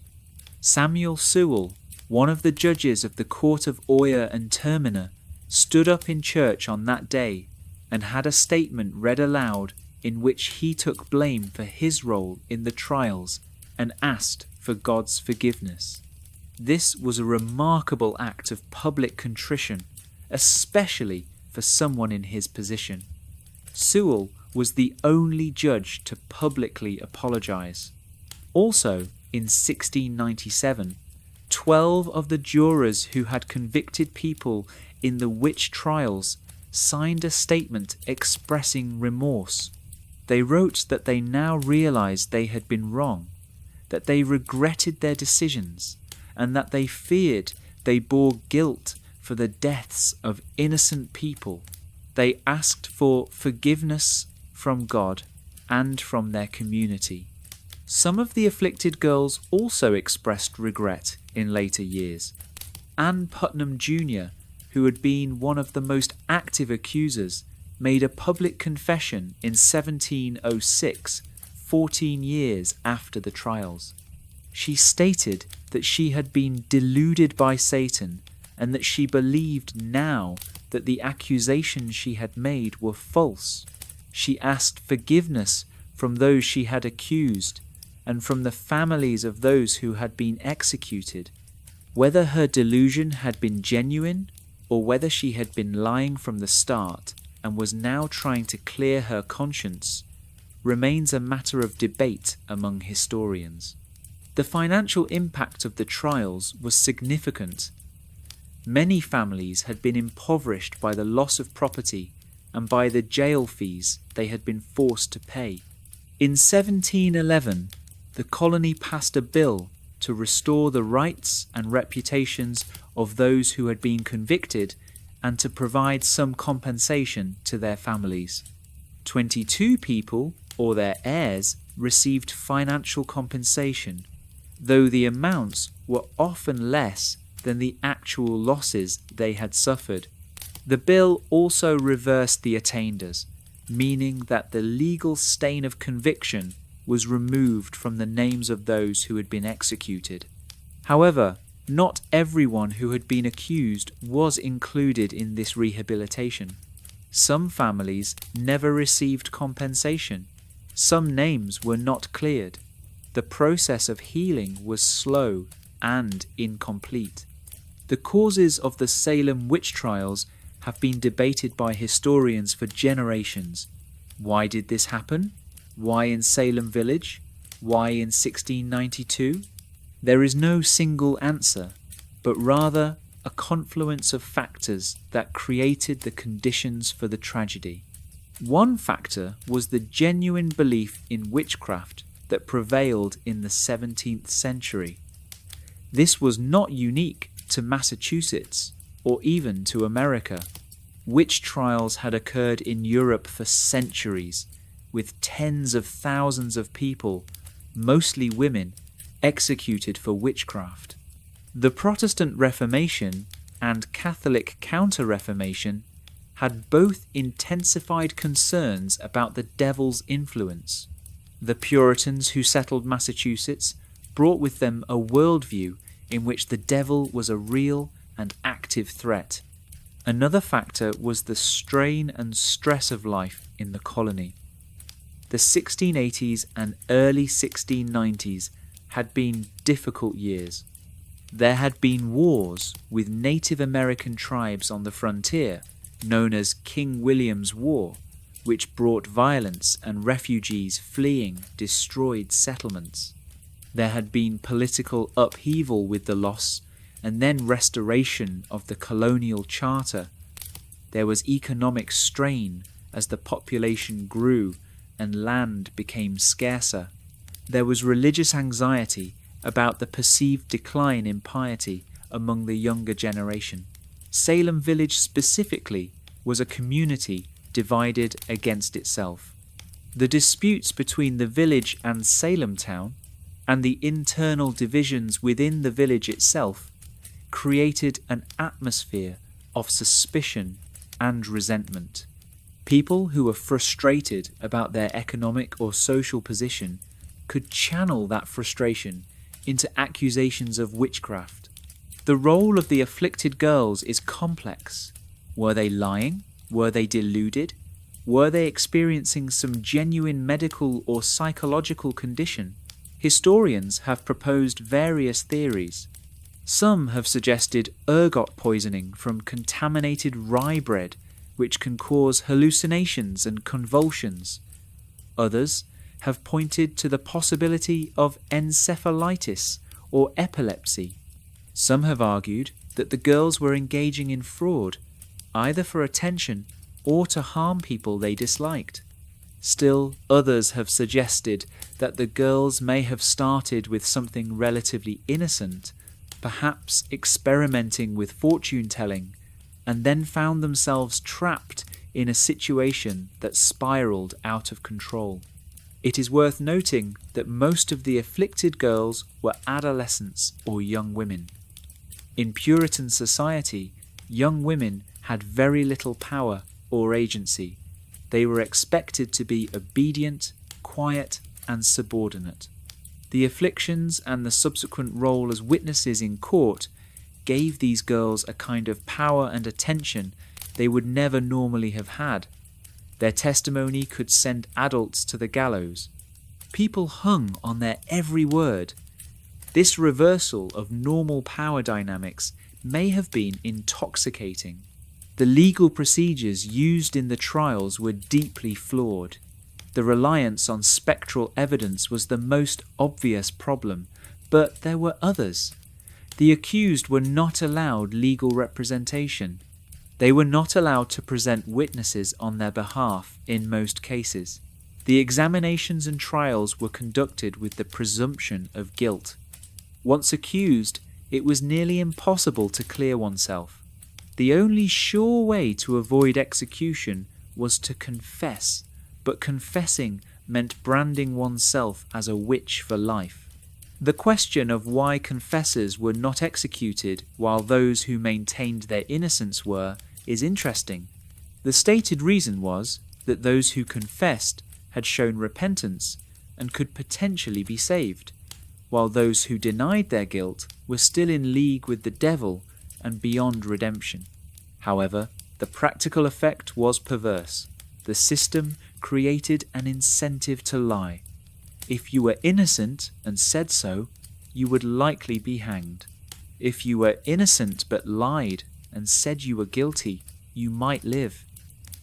Samuel Sewell, one of the judges of the Court of Oyer and Terminer, stood up in church on that day and had a statement read aloud in which he took blame for his role in the trials and asked for God's forgiveness. This was a remarkable act of public contrition, especially for someone in his position. Sewell was the only judge to publicly apologize. Also, in 1697, 12 of the jurors who had convicted people in the witch trials signed a statement expressing remorse. They wrote that they now realized they had been wrong, that they regretted their decisions, and that they feared they bore guilt for the deaths of innocent people. They asked for forgiveness from God and from their community. Some of the afflicted girls also expressed regret in later years. Ann Putnam Jr., who had been one of the most active accusers, made a public confession in 1706, 14 years after the trials. She stated that she had been deluded by Satan and that she believed now that the accusations she had made were false. She asked forgiveness from those she had accused and from the families of those who had been executed. Whether her delusion had been genuine or whether she had been lying from the start and was now trying to clear her conscience remains a matter of debate among historians. The financial impact of the trials was significant. Many families had been impoverished by the loss of property and by the jail fees they had been forced to pay. In 1711, the colony passed a bill to restore the rights and reputations of those who had been convicted and to provide some compensation to their families. 22 people, or their heirs, received financial compensation, though the amounts were often less than the actual losses they had suffered. The bill also reversed the attainders, meaning that the legal stain of conviction was removed from the names of those who had been executed. However, not everyone who had been accused was included in this rehabilitation. Some families never received compensation. Some names were not cleared. The process of healing was slow and incomplete. The causes of the Salem Witch Trials have been debated by historians for generations. Why did this happen? Why in Salem Village? Why in 1692? There is no single answer, but rather a confluence of factors that created the conditions for the tragedy. One factor was the genuine belief in witchcraft that prevailed in the 17th century. This was not unique to Massachusetts or even to America. Witch trials had occurred in Europe for centuries, with tens of thousands of people, mostly women, executed for witchcraft. The Protestant Reformation and Catholic Counter-Reformation had both intensified concerns about the devil's influence. The Puritans who settled Massachusetts brought with them a worldview in which the devil was a real and active threat. Another factor was the strain and stress of life in the colony. The 1680s and early 1690s had been difficult years. There had been wars with Native American tribes on the frontier, known as King William's War, which brought violence and refugees fleeing destroyed settlements. There had been political upheaval with the loss and then restoration of the colonial charter. There was economic strain as the population grew and land became scarcer. There was religious anxiety about the perceived decline in piety among the younger generation. Salem Village specifically was a community divided against itself. The disputes between the village and Salem town, and the internal divisions within the village itself, created an atmosphere of suspicion and resentment. People who were frustrated about their economic or social position could channel that frustration into accusations of witchcraft. The role of the afflicted girls is complex. Were they lying? Were they deluded? Were they experiencing some genuine medical or psychological condition? Historians have proposed various theories. Some have suggested ergot poisoning from contaminated rye bread, which can cause hallucinations and convulsions. Others have pointed to the possibility of encephalitis or epilepsy. Some have argued that the girls were engaging in fraud, either for attention or to harm people they disliked. Still, others have suggested that the girls may have started with something relatively innocent, perhaps experimenting with fortune-telling, and then found themselves trapped in a situation that spiraled out of control. It is worth noting that most of the afflicted girls were adolescents or young women. In Puritan society, young women had very little power or agency. They were expected to be obedient, quiet, and subordinate. The afflictions and the subsequent role as witnesses in court gave these girls a kind of power and attention they would never normally have had. Their testimony could send adults to the gallows. People hung on their every word. This reversal of normal power dynamics may have been intoxicating. The legal procedures used in the trials were deeply flawed. The reliance on spectral evidence was the most obvious problem, but there were others. The accused were not allowed legal representation. They were not allowed to present witnesses on their behalf in most cases. The examinations and trials were conducted with the presumption of guilt. Once accused, it was nearly impossible to clear oneself. The only sure way to avoid execution was to confess, but confessing meant branding oneself as a witch for life. The question of why confessors were not executed while those who maintained their innocence were is interesting. The stated reason was that those who confessed had shown repentance and could potentially be saved, while those who denied their guilt were still in league with the devil and beyond redemption. However, the practical effect was perverse. The system created an incentive to lie. If you were innocent and said so, you would likely be hanged. If you were innocent but lied and said you were guilty, you might live.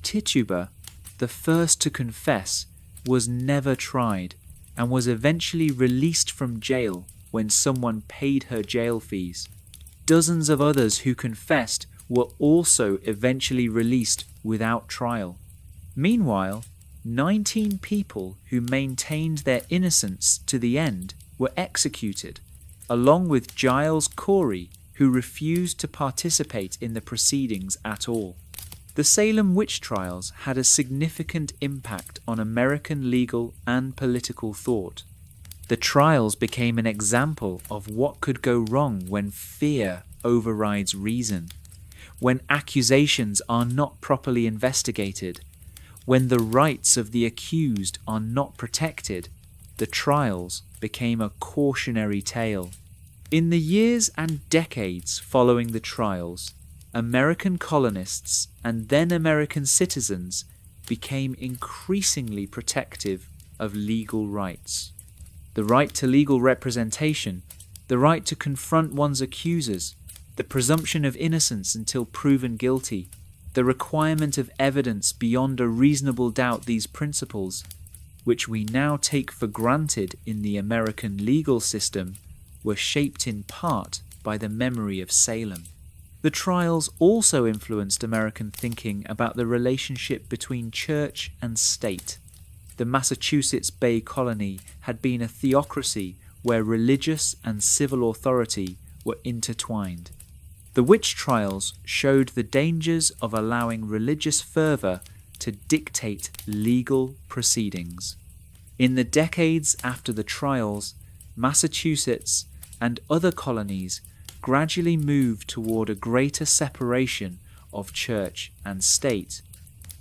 Tituba, the first to confess, was never tried and was eventually released from jail when someone paid her jail fees. Dozens of others who confessed were also eventually released without trial. Meanwhile, 19 people who maintained their innocence to the end were executed, along with Giles Corey, who refused to participate in the proceedings at all. The Salem Witch Trials had a significant impact on American legal and political thought. The trials became an example of what could go wrong when fear overrides reason, when accusations are not properly investigated, when the rights of the accused are not protected. The trials became a cautionary tale. In the years and decades following the trials, American colonists and then American citizens became increasingly protective of legal rights. The right to legal representation, the right to confront one's accusers, the presumption of innocence until proven guilty, the requirement of evidence beyond a reasonable doubt. These principles, which we now take for granted in the American legal system, were shaped in part by the memory of Salem. The trials also influenced American thinking about the relationship between church and state. The Massachusetts Bay Colony had been a theocracy where religious and civil authority were intertwined. The witch trials showed the dangers of allowing religious fervor to dictate legal proceedings. In the decades after the trials, Massachusetts and other colonies gradually moved toward a greater separation of church and state,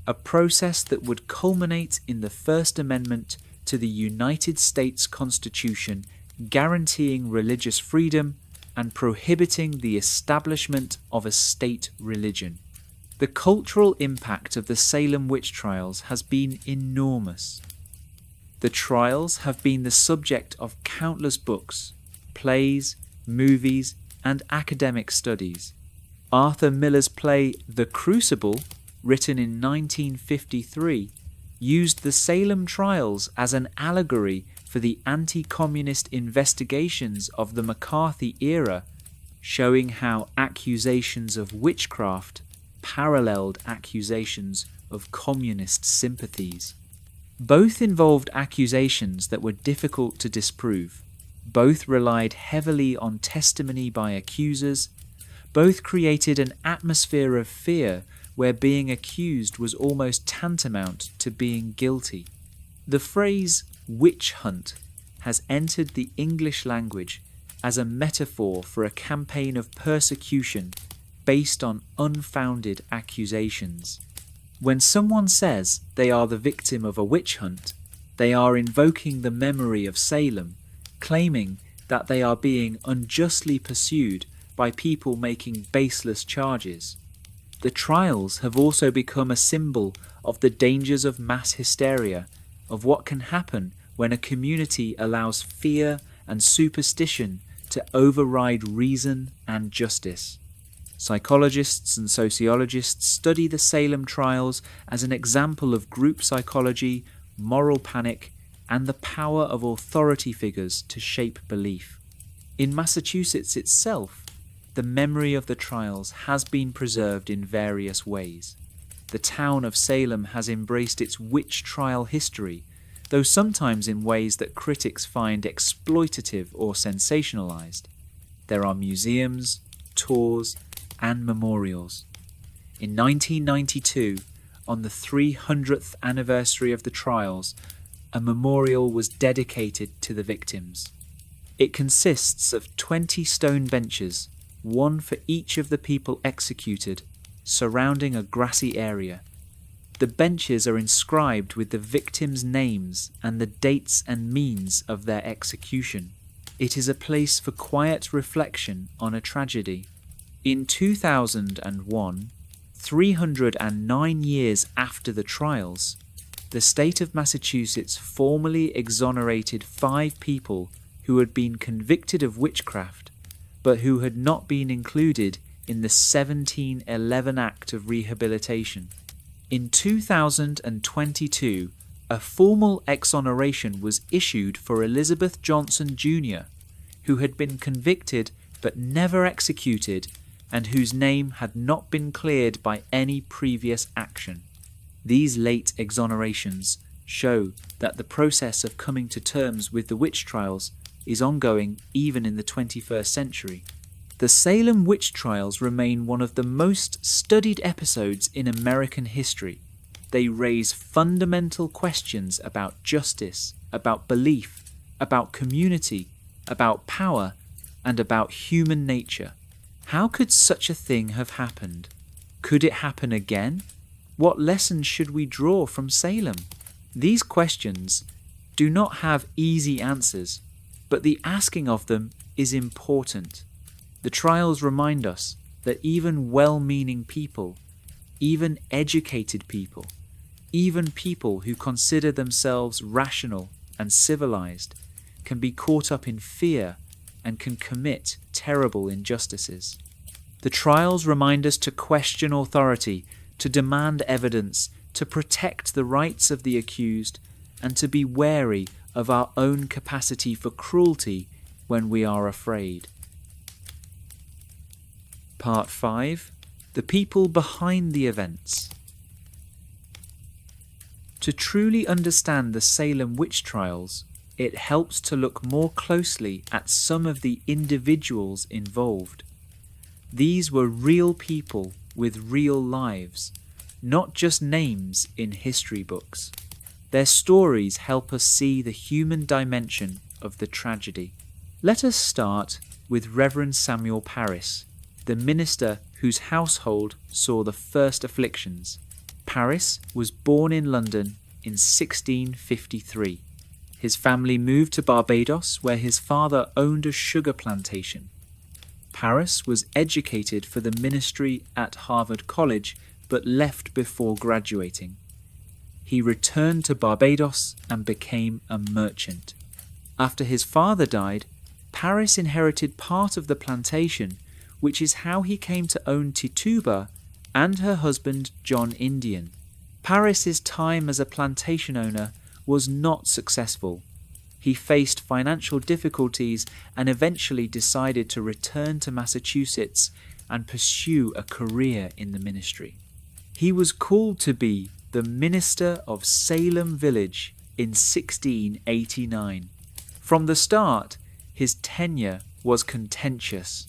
a process that would culminate in the First Amendment to the United States Constitution, guaranteeing religious freedom and prohibiting the establishment of a state religion. The cultural impact of the Salem Witch Trials has been enormous. The trials have been the subject of countless books, plays, movies, and academic studies. Arthur Miller's play The Crucible, written in 1953, used the Salem trials as an allegory for the anti-communist investigations of the McCarthy era showing how accusations of witchcraft paralleled accusations of communist sympathies. Both involved accusations that were difficult to disprove. Both relied heavily on testimony by accusers. Both created an atmosphere of fear where being accused was almost tantamount to being guilty. The phrase witch hunt has entered the English language as a metaphor for a campaign of persecution based on unfounded accusations. When someone says they are the victim of a witch hunt, they are invoking the memory of Salem, claiming that they are being unjustly pursued by people making baseless charges. The trials have also become a symbol of the dangers of mass hysteria, of what can happen when a community allows fear and superstition to override reason and justice. Psychologists and sociologists study the Salem trials as an example of group psychology, moral panic, and the power of authority figures to shape belief. In Massachusetts itself, the memory of the trials has been preserved in various ways. The town of Salem has embraced its witch trial history, though sometimes in ways that critics find exploitative or sensationalized. There are museums, tours, and memorials. In 1992, on the 300th anniversary of the trials, a memorial was dedicated to the victims. It consists of 20 stone benches, one for each of the people executed, surrounding a grassy area. The benches are inscribed with the victims' names and the dates and means of their execution. It is a place for quiet reflection on a tragedy. In 2001, 309 years after the trials, the state of Massachusetts formally exonerated 5 people who had been convicted of witchcraft, but who had not been included in the 1711 Act of Rehabilitation. In 2022, a formal exoneration was issued for Elizabeth Johnson Jr., who had been convicted but never executed and whose name had not been cleared by any previous action. These late exonerations show that the process of coming to terms with the witch trials is ongoing even in the 21st century. The Salem Witch Trials remain one of the most studied episodes in American history. They raise fundamental questions about justice, about belief, about community, about power, and about human nature. How could such a thing have happened? Could it happen again? What lessons should we draw from Salem? These questions do not have easy answers, but the asking of them is important. The trials remind us that even well-meaning people, even educated people, even people who consider themselves rational and civilized, can be caught up in fear and can commit terrible injustices. The trials remind us to question authority, to demand evidence, to protect the rights of the accused, and to be wary of our own capacity for cruelty when we are afraid. Part 5. The people behind the events. To truly understand the Salem witch trials, it helps to look more closely at some of the individuals involved. These were real people with real lives, not just names in history books. Their stories help us see the human dimension of the tragedy. Let us start with Reverend Samuel Parris, the minister whose household saw the first afflictions. Parris was born in London in 1653. His family moved to Barbados, where his father owned a sugar plantation. Parris was educated for the ministry at Harvard College, but left before graduating. He returned to Barbados and became a merchant. After his father died, Parris inherited part of the plantation, which is how he came to own Tituba and her husband John Indian. Parris's time as a plantation owner was not successful. He faced financial difficulties and eventually decided to return to Massachusetts and pursue a career in the ministry. He was called to be the minister of Salem Village in 1689. From the start, his tenure was contentious.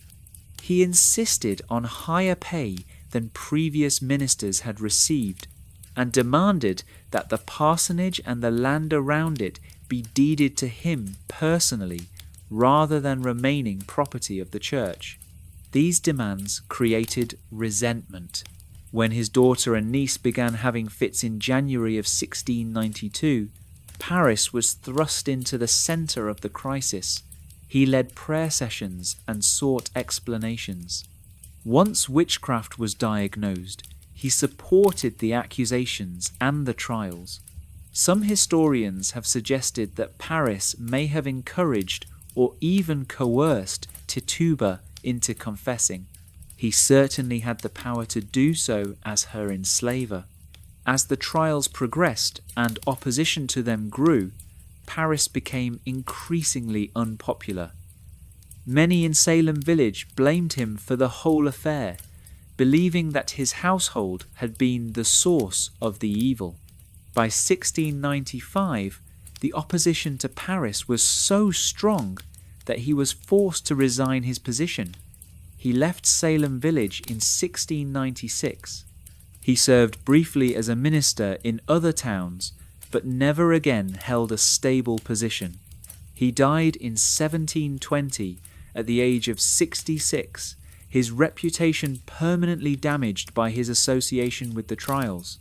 He insisted on higher pay than previous ministers had received and demanded that the parsonage and the land around it be deeded to him personally rather than remaining property of the church. These demands created resentment. When his daughter and niece began having fits in January of 1692, Parris was thrust into the centre of the crisis. He led prayer sessions and sought explanations. Once witchcraft was diagnosed, he supported the accusations and the trials. Some historians have suggested that Parris may have encouraged or even coerced Tituba into confessing. He certainly had the power to do so as her enslaver. As the trials progressed and opposition to them grew, Parris became increasingly unpopular. Many in Salem Village blamed him for the whole affair, believing that his household had been the source of the evil. By 1695, the opposition to Parris was so strong that he was forced to resign his position. He left Salem Village in 1696. He served briefly as a minister in other towns, but never again held a stable position. He died in 1720 at the age of 66, his reputation permanently damaged by his association with the trials.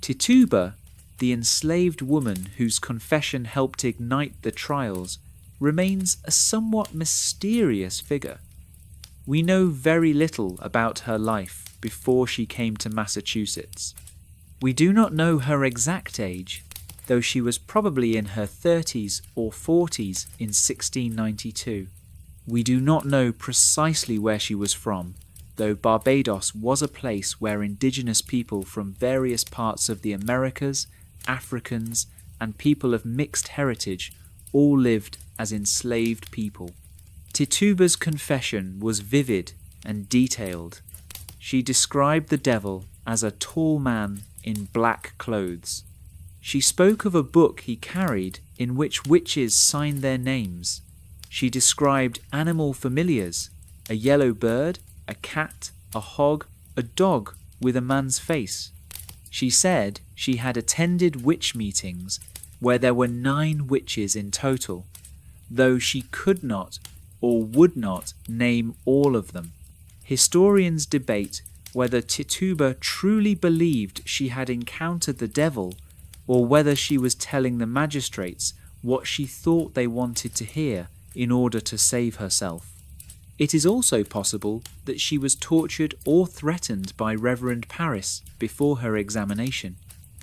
Tituba, the enslaved woman whose confession helped ignite the trials, remains a somewhat mysterious figure. We know very little about her life before she came to Massachusetts. We do not know her exact age, though she was probably in her 30s or 40s in 1692. We do not know precisely where she was from, though Barbados was a place where indigenous people from various parts of the Americas, Africans, and people of mixed heritage all lived as enslaved people. Tituba's confession was vivid and detailed. She described the devil as a tall man in black clothes. She spoke of a book he carried in which witches signed their names. She described animal familiars, a yellow bird, a cat, a hog, a dog with a man's face. She said she had attended witch meetings where there were 9 witches in total, though she could not or would not name all of them. Historians debate whether Tituba truly believed she had encountered the devil or whether she was telling the magistrates what she thought they wanted to hear in order to save herself. It is also possible that she was tortured or threatened by Reverend Parris before her examination.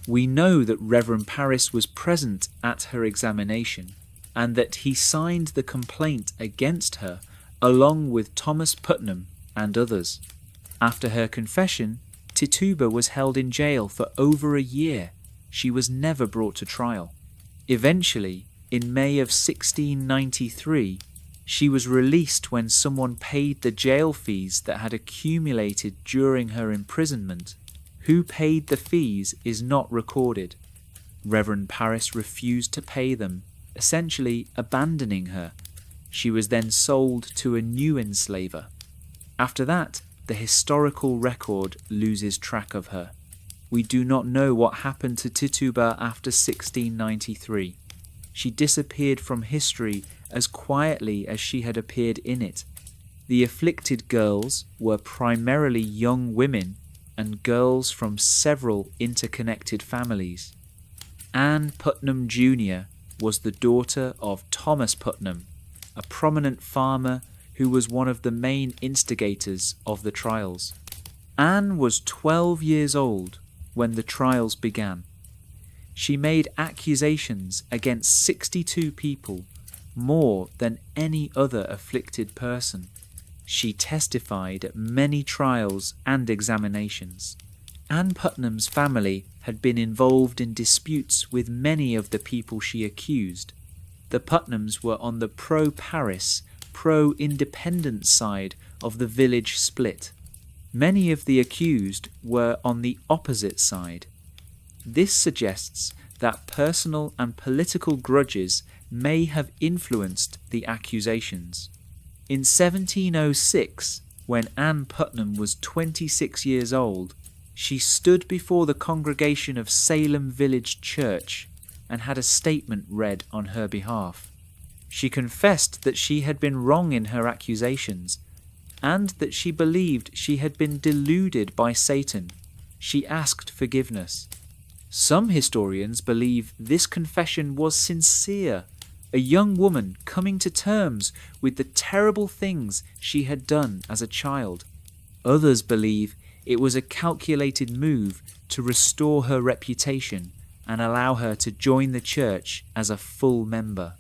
We know that Reverend Parris was present at her examination and that he signed the complaint against her along with Thomas Putnam and others. After her confession, Tituba was held in jail for over a year. She was never brought to trial. Eventually, in May of 1693, she was released when someone paid the jail fees that had accumulated during her imprisonment. Who paid the fees is not recorded. Reverend Parris refused to pay them, essentially abandoning her. She was then sold to a new enslaver. After that, the historical record loses track of her. We do not know what happened to Tituba after 1693. She disappeared from history as quietly as she had appeared in it. The afflicted girls were primarily young women and girls from several interconnected families. Anne Putnam Jr. was the daughter of Thomas Putnam, a prominent farmer who was one of the main instigators of the trials. Anne was 12 years old when the trials began. She made accusations against 62 people, more than any other afflicted person. She testified at many trials and examinations. Anne Putnam's family had been involved in disputes with many of the people she accused. The The Putnams were on the pro-Parris, pro-independence side of the village split. Many of the accused were on the opposite side. This suggests that personal and political grudges may have influenced the accusations. In 1706, when Anne Putnam was 26 years old, she stood before the congregation of Salem Village Church and had a statement read on her behalf. She confessed that she had been wrong in her accusations and that she believed she had been deluded by Satan. She asked forgiveness. Some historians believe this confession was sincere, a young woman coming to terms with the terrible things she had done as a child. Others believe it was a calculated move to restore her reputation and allow her to join the church as a full member.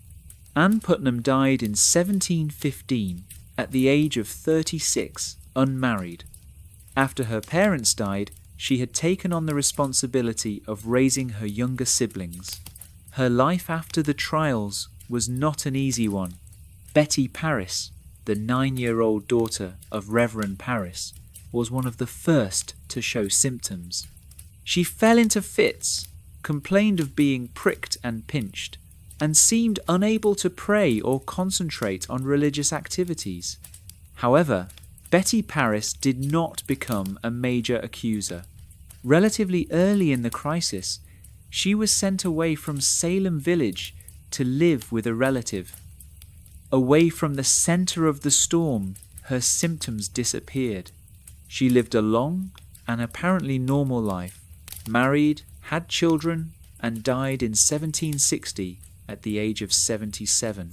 Anne Putnam died in 1715 at the age of 36, unmarried. After her parents died, she had taken on the responsibility of raising her younger siblings. Her life after the trials was not an easy one. Betty Parris, the 9-year-old daughter of Reverend Parris, was one of the first to show symptoms. She fell into fits, complained of being pricked and pinched, and seemed unable to pray or concentrate on religious activities. However, Betty Parris did not become a major accuser. Relatively early in the crisis, she was sent away from Salem Village to live with a relative. Away from the center of the storm, her symptoms disappeared. She lived a long and apparently normal life, married, had children, and died in 1760 at the age of 77.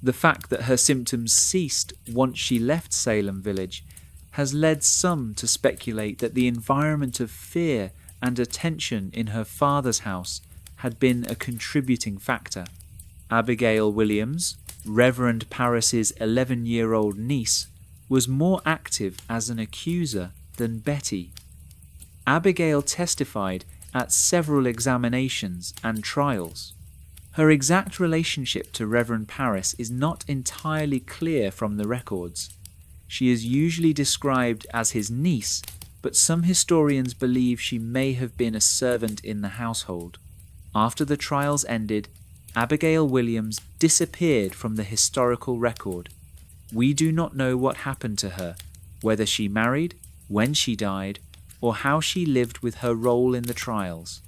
The fact that her symptoms ceased once she left Salem Village has led some to speculate that the environment of fear and attention in her father's house had been a contributing factor. Abigail Williams, Reverend Parris's 11-year-old niece, was more active as an accuser than Betty. Abigail testified at several examinations and trials. Her exact relationship to Reverend Parris is not entirely clear from the records. She is usually described as his niece, but some historians believe she may have been a servant in the household. After the trials ended, Abigail Williams disappeared from the historical record. We do not know what happened to her, whether she married, when she died, or how she lived with her role in the trials.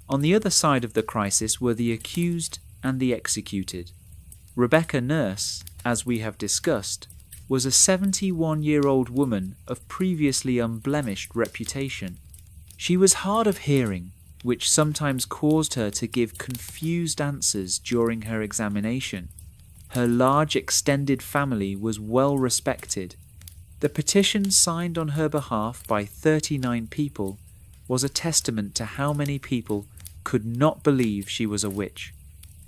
On the other side of the crisis were the accused and the executed. Rebecca Nurse, as we have discussed, was a 71-year-old woman of previously unblemished reputation. She was hard of hearing, which sometimes caused her to give confused answers during her examination. Her large extended family was well respected. The petition signed on her behalf by 39 people was a testament to how many people could not believe she was a witch.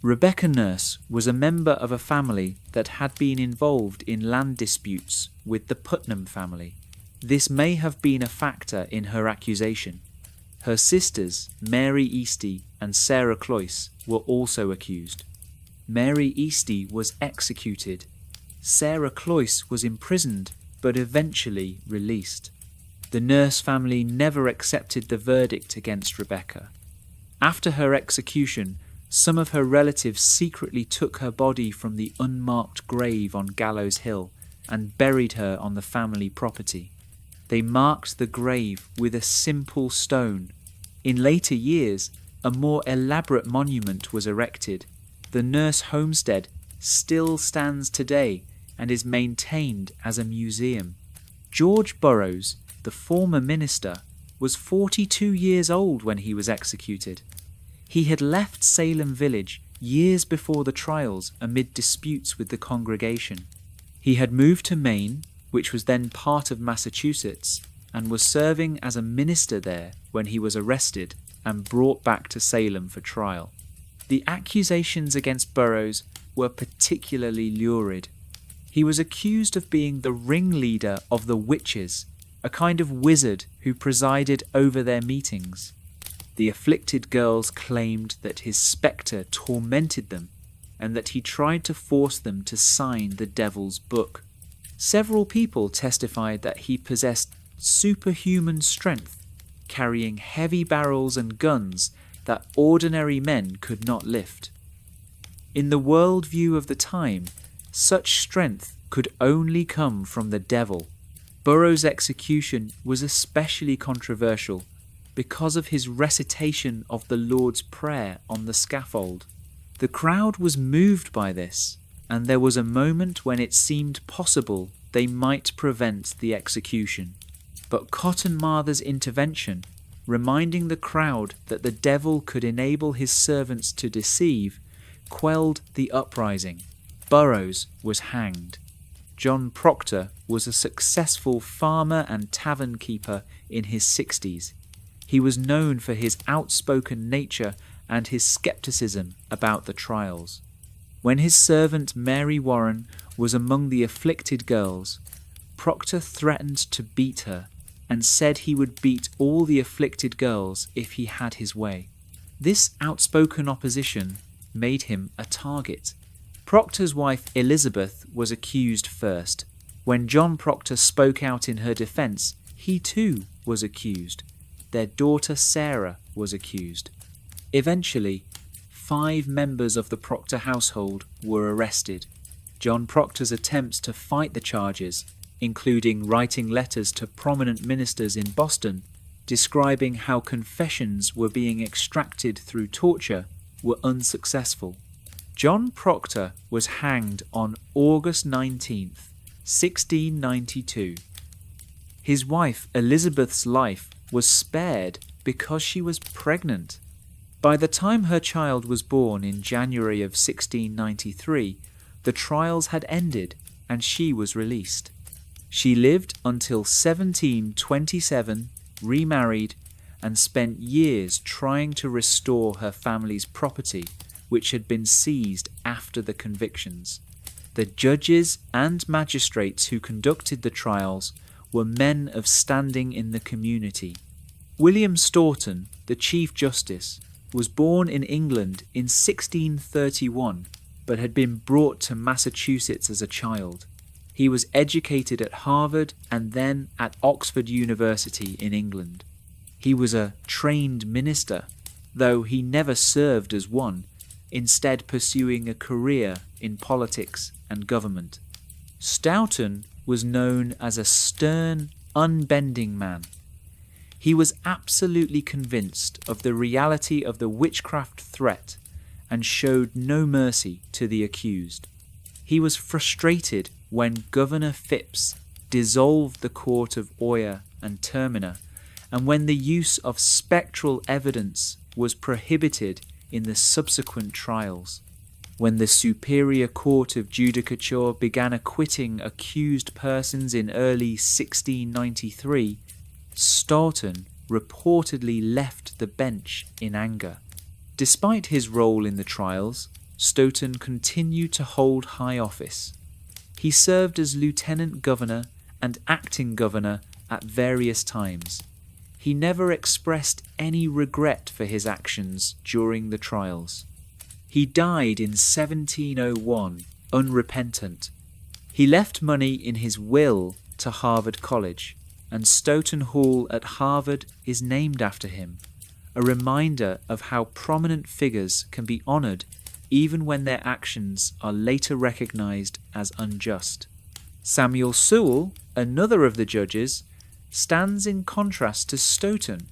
Rebecca Nurse was a member of a family that had been involved in land disputes with the Putnam family. This may have been a factor in her accusation. Her sisters, Mary Easty and Sarah Cloyce, were also accused. Mary Easty was executed. Sarah Cloyce was imprisoned but eventually released. The Nurse family never accepted the verdict against Rebecca. After her execution, some of her relatives secretly took her body from the unmarked grave on Gallows Hill and buried her on the family property. They marked the grave with a simple stone. In later years, a more elaborate monument was erected. The Nurse homestead still stands today and is maintained as a museum. George Burroughs, the former minister, was 42 years old when he was executed. He had left Salem Village years before the trials amid disputes with the congregation. He had moved to Maine, which was then part of Massachusetts, and was serving as a minister there when he was arrested and brought back to Salem for trial. The accusations against Burroughs were particularly lurid. He was accused of being the ringleader of the witches, a kind of wizard who presided over their meetings. The afflicted girls claimed that his spectre tormented them. and that he tried to force them to sign the devil's book. Several people testified that he possessed superhuman strength, carrying heavy barrels and guns that ordinary men could not lift. In the worldview of the time, such strength could only come from the devil. Burroughs' execution was especially controversial because of his recitation of the Lord's Prayer on the scaffold. The crowd was moved by this, and there was a moment when it seemed possible they might prevent the execution. But Cotton Mather's intervention, reminding the crowd that the devil could enable his servants to deceive, quelled the uprising. Burroughs was hanged. John Proctor was a successful farmer and tavern keeper in his 60s. He was known for his outspoken nature and his skepticism about the trials. When his servant Mary Warren was among the afflicted girls, Proctor threatened to beat her and said he would beat all the afflicted girls if he had his way. This outspoken opposition made him a target. Proctor's wife Elizabeth was accused first. When John Proctor spoke out in her defence, he too was accused. Their daughter Sarah was accused. Eventually, 5 members of the Proctor household were arrested. John Proctor's attempts to fight the charges, including writing letters to prominent ministers in Boston, describing how confessions were being extracted through torture, were unsuccessful. John Proctor was hanged on August 19th, 1692. His wife Elizabeth's life was spared because she was pregnant. By the time her child was born in January of 1693, the trials had ended and she was released. She lived until 1727, remarried, and spent years trying to restore her family's property, which had been seized after the convictions. The judges and magistrates who conducted the trials were men of standing in the community. William Staunton, the Chief Justice, was born in England in 1631, but had been brought to Massachusetts as a child. He was educated at Harvard and then at Oxford University in England. He was a trained minister, though he never served as one, instead pursuing a career in politics and government. Staunton was known as a stern, unbending man. He was absolutely convinced of the reality of the witchcraft threat and showed no mercy to the accused. He was frustrated when Governor Phipps dissolved the court of Oyer and Terminer, and when the use of spectral evidence was prohibited in the subsequent trials. When the Superior Court of Judicature began acquitting accused persons in early 1693, Staunton reportedly left the bench in anger. Despite his role in the trials, Staunton continued to hold high office. He served as lieutenant governor and acting governor at various times. He never expressed any regret for his actions during the trials. He died in 1701, unrepentant. He left money in his will to Harvard College, and Stoughton Hall at Harvard is named after him, a reminder of how prominent figures can be honoured even when their actions are later recognised as unjust. Samuel Sewall, another of the judges, stands in contrast to Stoughton.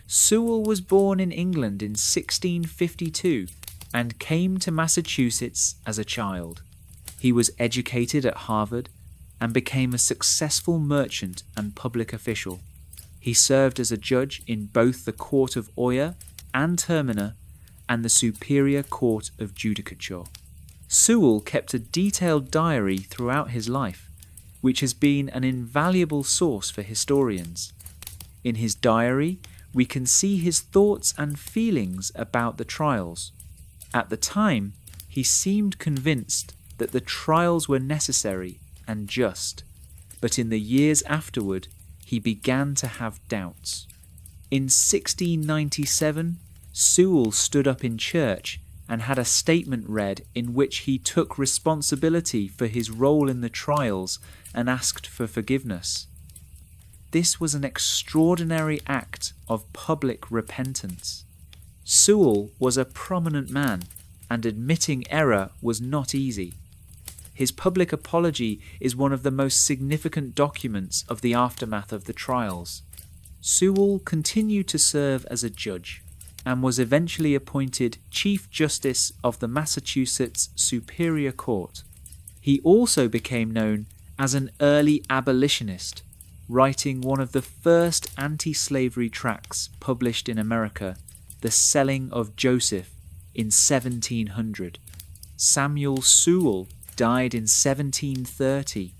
Sewall was born in England in 1652 and came to Massachusetts as a child. He was educated at Harvard and became a successful merchant and public official. He served as a judge in both the Court of Oyer and Terminer and the Superior Court of Judicature. Sewall kept a detailed diary throughout his life, which has been an invaluable source for historians. In his diary, we can see his thoughts and feelings about the trials. At the time, he seemed convinced that the trials were necessary and just, but in the years afterward, he began to have doubts. In 1697, Sewall stood up in church and had a statement read in which he took responsibility for his role in the trials and asked for forgiveness. This was an extraordinary act of public repentance. Sewell was a prominent man, and admitting error was not easy. His public apology is one of the most significant documents of the aftermath of the trials. Sewell continued to serve as a judge and was eventually appointed Chief Justice of the Massachusetts Superior Court. He also became known as an early abolitionist, writing one of the first anti-slavery tracts published in America, The Selling of Joseph, in 1700. Samuel Sewell died in 1730,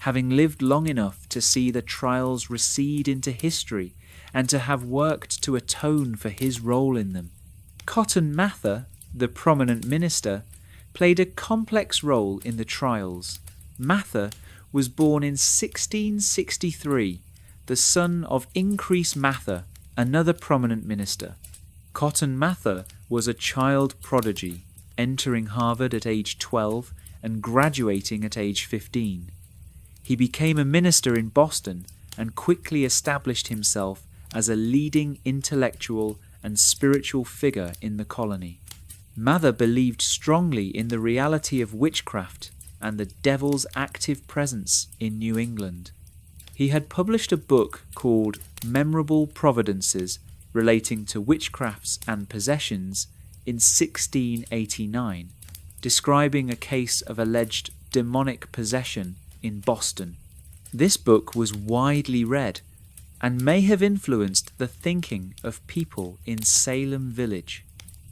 having lived long enough to see the trials recede into history and to have worked to atone for his role in them. Cotton Mather, the prominent minister, played a complex role in the trials. Mather was born in 1663, the son of Increase Mather, another prominent minister. Cotton Mather was a child prodigy, entering Harvard at age 12 and graduating at age 15. He became a minister in Boston and quickly established himself as a leading intellectual and spiritual figure in the colony. Mather believed strongly in the reality of witchcraft and the devil's active presence in New England. He had published a book called Memorable Providences relating to witchcrafts and possessions in 1689, describing a case of alleged demonic possession in Boston. This book was widely read and may have influenced the thinking of people in Salem Village.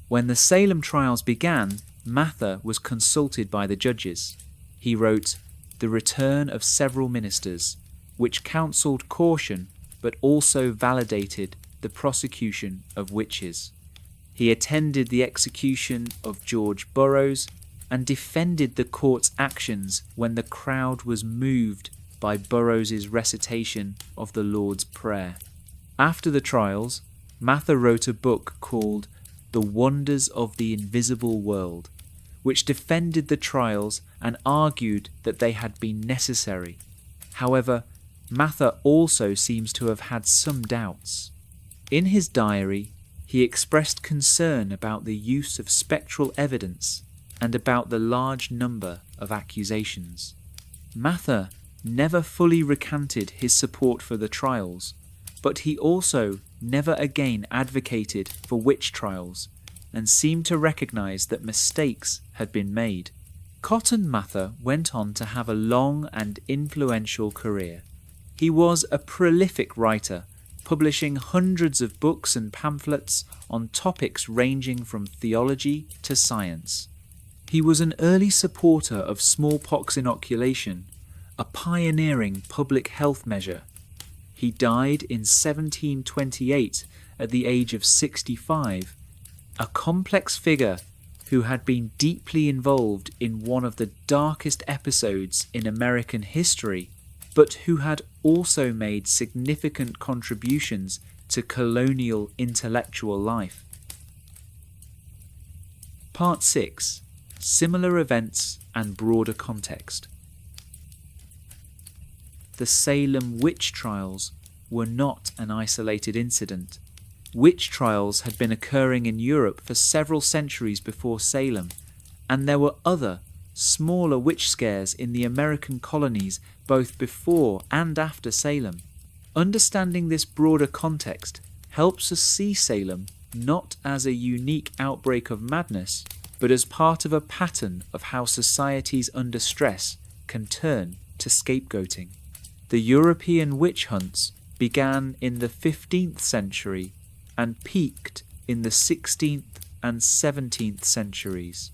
When the Salem trials began, Mather was consulted by the judges. He wrote The Return of Several Ministers, which counselled caution but also validated the prosecution of witches. He attended the execution of George Burroughs and defended the court's actions when the crowd was moved by Burroughs's recitation of the Lord's Prayer. After the trials, Mather wrote a book called The Wonders of the Invisible World, which defended the trials and argued that they had been necessary. However, Mather also seems to have had some doubts. In his diary, he expressed concern about the use of spectral evidence and about the large number of accusations. Mather never fully recanted his support for the trials, but he also never again advocated for witch trials and seemed to recognize that mistakes had been made. Cotton Mather went on to have a long and influential career. He was a prolific writer, publishing hundreds of books and pamphlets on topics ranging from theology to science. He was an early supporter of smallpox inoculation, a pioneering public health measure. He died in 1728 at the age of 65, a complex figure who had been deeply involved in one of the darkest episodes in American history, but who had also made significant contributions to colonial intellectual life. Part 6. Similar events and broader context. The Salem Witch Trials were not an isolated incident. Witch trials had been occurring in Europe for several centuries before Salem, and there were other, smaller witch scares in the American colonies both before and after Salem. Understanding this broader context helps us see Salem not as a unique outbreak of madness, but as part of a pattern of how societies under stress can turn to scapegoating. The European witch hunts began in the 15th century and peaked in the 16th and 17th centuries.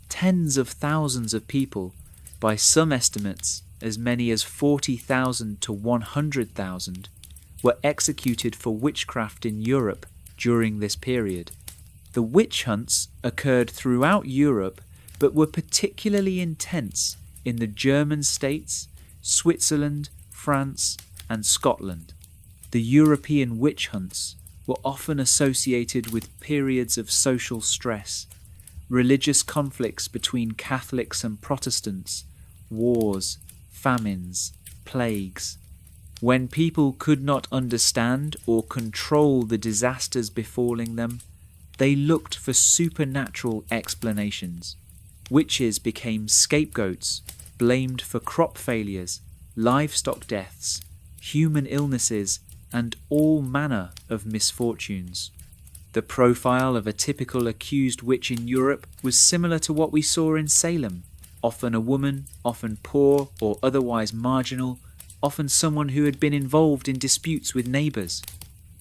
Tens of thousands of people, by some estimates as many as 40,000 to 100,000, were executed for witchcraft in Europe during this period. The witch hunts occurred throughout Europe, but were particularly intense in the German states, Switzerland, France, and Scotland. The European witch hunts were often associated with periods of social stress, religious conflicts between Catholics and Protestants, wars, famines, plagues. When people could not understand or control the disasters befalling them, they looked for supernatural explanations. Witches became scapegoats, blamed for crop failures, livestock deaths, human illnesses, and all manner of misfortunes. The profile of a typical accused witch in Europe was similar to what we saw in Salem. Often a woman, often poor or otherwise marginal, often someone who had been involved in disputes with neighbours.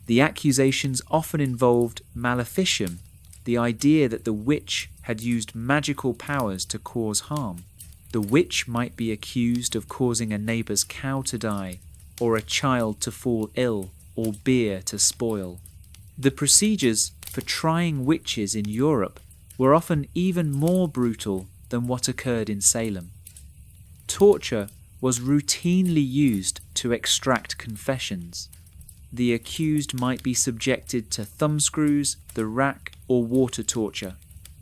The accusations often involved maleficium, the idea that the witch had used magical powers to cause harm. The witch might be accused of causing a neighbour's cow to die, or a child to fall ill, or beer to spoil. The procedures for trying witches in Europe were often even more brutal than what occurred in Salem. Torture was routinely used to extract confessions. The accused might be subjected to thumbscrews, the rack, or water torture.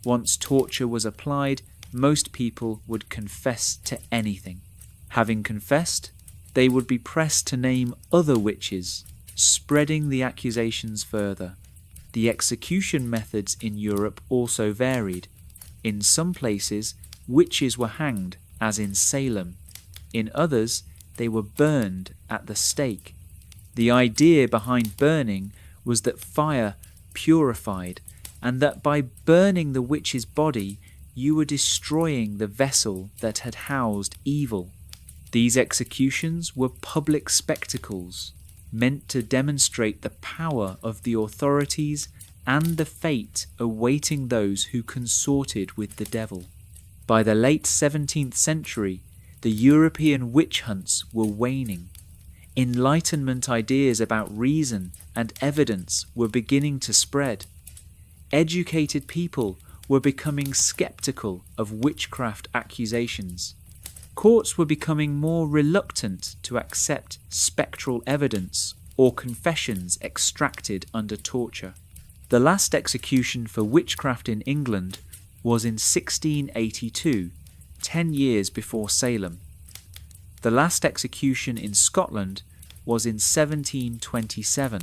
Once torture was applied, most people would confess to anything. Having confessed, they would be pressed to name other witches, spreading the accusations further. The execution methods in Europe also varied. In some places, witches were hanged, as in Salem. In others, they were burned at the stake. The idea behind burning was that fire purified, and that by burning the witch's body, you were destroying the vessel that had housed evil. These executions were public spectacles, meant to demonstrate the power of the authorities and the fate awaiting those who consorted with the devil. By the late 17th century, the European witch hunts were waning. Enlightenment ideas about reason and evidence were beginning to spread. Educated people were becoming skeptical of witchcraft accusations. Courts were becoming more reluctant to accept spectral evidence or confessions extracted under torture. The last execution for witchcraft in England was in 1682, 10 years before Salem. The last execution in Scotland was in 1727.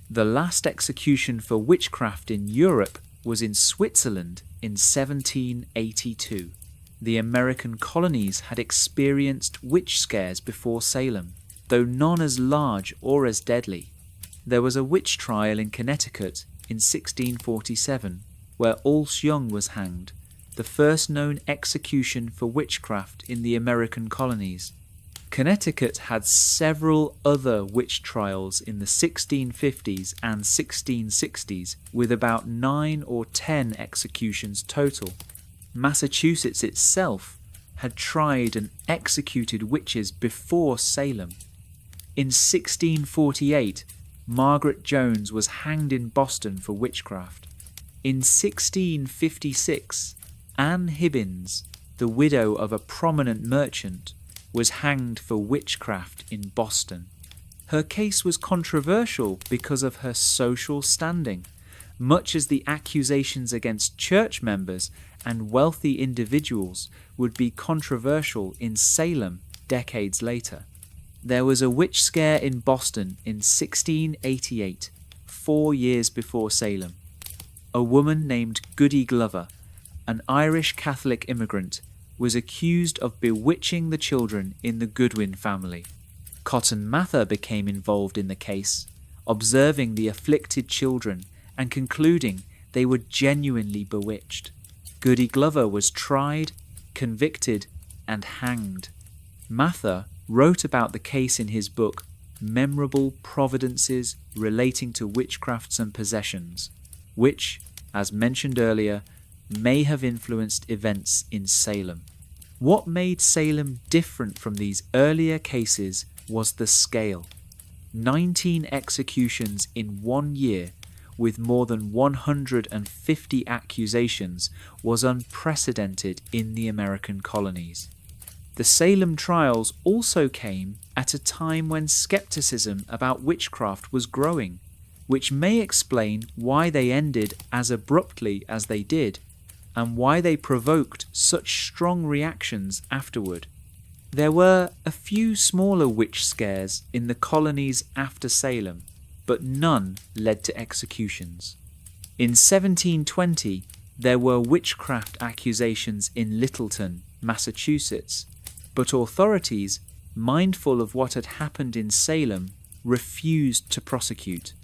The last execution for witchcraft in Europe was in Switzerland in 1782. The American colonies had experienced witch scares before Salem, though none as large or as deadly. There was a witch trial in Connecticut in 1647, where Alse Young was hanged, the first known execution for witchcraft in the American colonies. Connecticut had several other witch trials in the 1650s and 1660s, with about 9 or 10 executions total. Massachusetts itself had tried and executed witches before Salem. In 1648, Margaret Jones was hanged in Boston for witchcraft. In 1656, Anne Hibbins, the widow of a prominent merchant, was hanged for witchcraft in Boston. Her case was controversial because of her social standing, much as the accusations against church members and wealthy individuals would be controversial in Salem decades later. There was a witch scare in Boston in 1688, 4 years before Salem. A woman named Goody Glover, an Irish Catholic immigrant, was accused of bewitching the children in the Goodwin family. Cotton Mather became involved in the case, observing the afflicted children and concluding they were genuinely bewitched. Goody Glover was tried, convicted, and hanged. Mather wrote about the case in his book Memorable Providences Relating to Witchcrafts and Possessions, which, as mentioned earlier, may have influenced events in Salem. What made Salem different from these earlier cases was the scale. 19 executions in 1 year with more than 150 accusations was unprecedented in the American colonies. The Salem trials also came at a time when skepticism about witchcraft was growing, which may explain why they ended as abruptly as they did. and why they provoked such strong reactions afterward. There were a few smaller witch scares in the colonies after Salem, but none led to executions. In 1720, there were witchcraft accusations in Littleton, Massachusetts, but authorities, mindful of what had happened in Salem, refused to prosecute.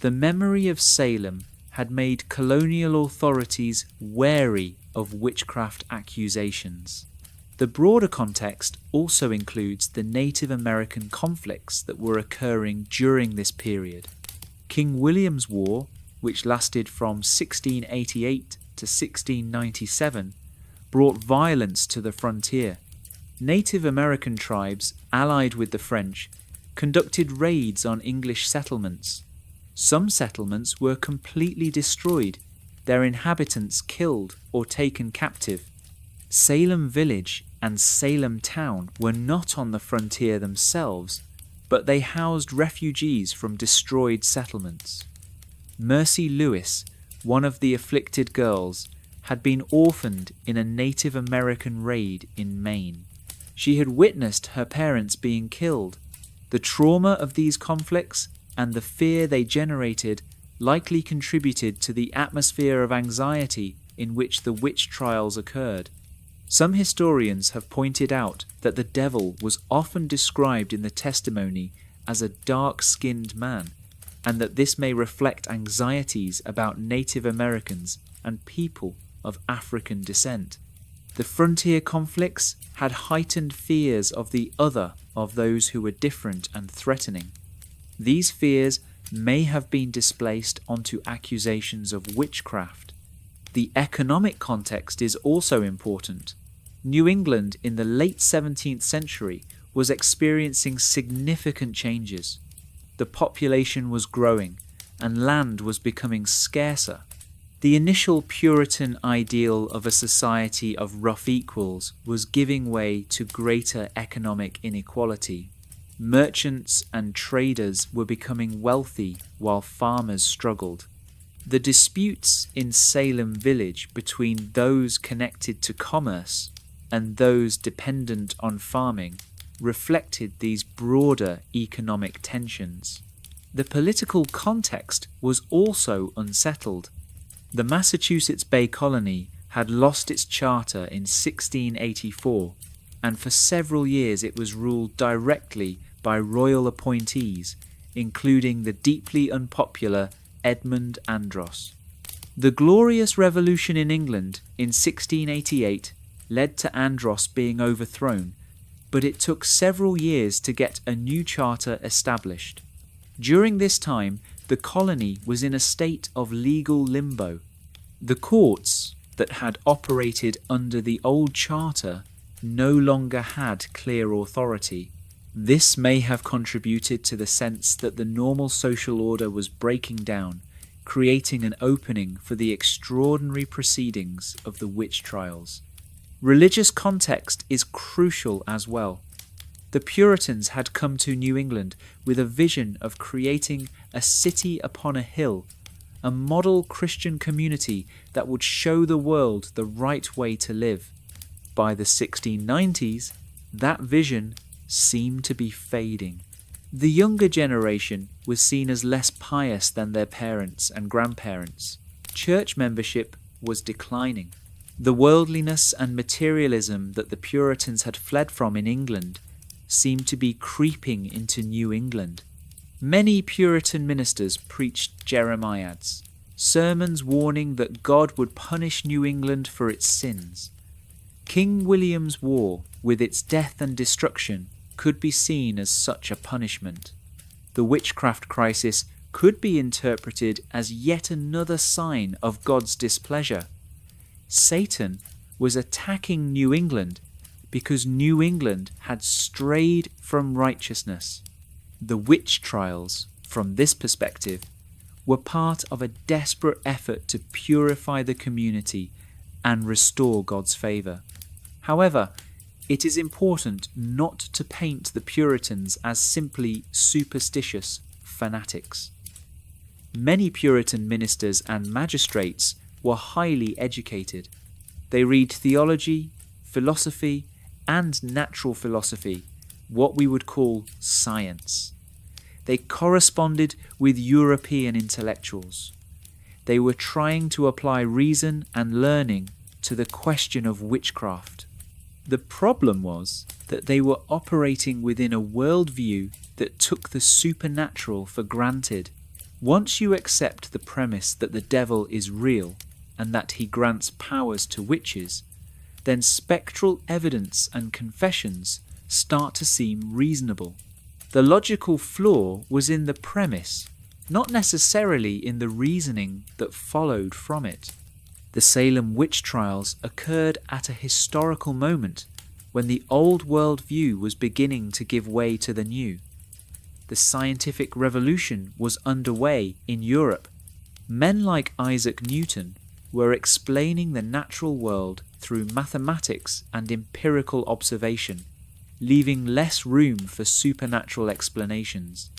The memory of Salem had made colonial authorities wary of witchcraft accusations. The broader context also includes the Native American conflicts that were occurring during this period. King William's War, which lasted from 1688 to 1697, brought violence to the frontier. Native American tribes, allied with the French, conducted raids on English settlements. Some settlements were completely destroyed, their inhabitants killed or taken captive. Salem Village and Salem Town were not on the frontier themselves, but they housed refugees from destroyed settlements. Mercy Lewis, one of the afflicted girls, had been orphaned in a Native American raid in Maine. She had witnessed her parents being killed. The trauma of these conflicts and the fear they generated likely contributed to the atmosphere of anxiety in which the witch trials occurred. Some historians have pointed out that the devil was often described in the testimony as a dark-skinned man, and that this may reflect anxieties about Native Americans and people of African descent. The frontier conflicts had heightened fears of the other, of those who were different and threatening. These fears may have been displaced onto accusations of witchcraft. The economic context is also important. New England in the late 17th century was experiencing significant changes. The population was growing, and land was becoming scarcer. The initial Puritan ideal of a society of rough equals was giving way to greater economic inequality. Merchants and traders were becoming wealthy while farmers struggled. The disputes in Salem Village between those connected to commerce and those dependent on farming reflected these broader economic tensions. The political context was also unsettled. The Massachusetts Bay Colony had lost its charter in 1684, and for several years it was ruled directly by royal appointees, including the deeply unpopular Edmund Andros. The Glorious Revolution in England in 1688 led to Andros being overthrown, but it took several years to get a new charter established. During this time, the colony was in a state of legal limbo. The courts that had operated under the old charter no longer had clear authority. This may have contributed to the sense that the normal social order was breaking down, creating an opening for the extraordinary proceedings of the witch trials. Religious context is crucial as well. The Puritans had come to New England with a vision of creating a city upon a hill, a model Christian community that would show the world the right way to live. By the 1690s, that vision seemed to be fading. The younger generation was seen as less pious than their parents and grandparents. Church membership was declining. The worldliness and materialism that the Puritans had fled from in England seemed to be creeping into New England. Many Puritan ministers preached Jeremiads, sermons warning that God would punish New England for its sins. King William's War, with its death and destruction, could be seen as such a punishment. The witchcraft crisis could be interpreted as yet another sign of God's displeasure. Satan was attacking New England because New England had strayed from righteousness. The witch trials, from this perspective, were part of a desperate effort to purify the community and restore God's favour. However, it is important not to paint the Puritans as simply superstitious fanatics. Many Puritan ministers and magistrates were highly educated. They read theology, philosophy, and natural philosophy, what we would call science. They corresponded with European intellectuals. They were trying to apply reason and learning to the question of witchcraft. The problem was that they were operating within a worldview that took the supernatural for granted. Once you accept the premise that the devil is real and that he grants powers to witches, then spectral evidence and confessions start to seem reasonable. The logical flaw was in the premise, not necessarily in the reasoning that followed from it. The Salem Witch Trials occurred at a historical moment when the old world view was beginning to give way to the new. The scientific revolution was underway in Europe. Men like Isaac Newton were explaining the natural world through mathematics and empirical observation, leaving less room for supernatural explanations.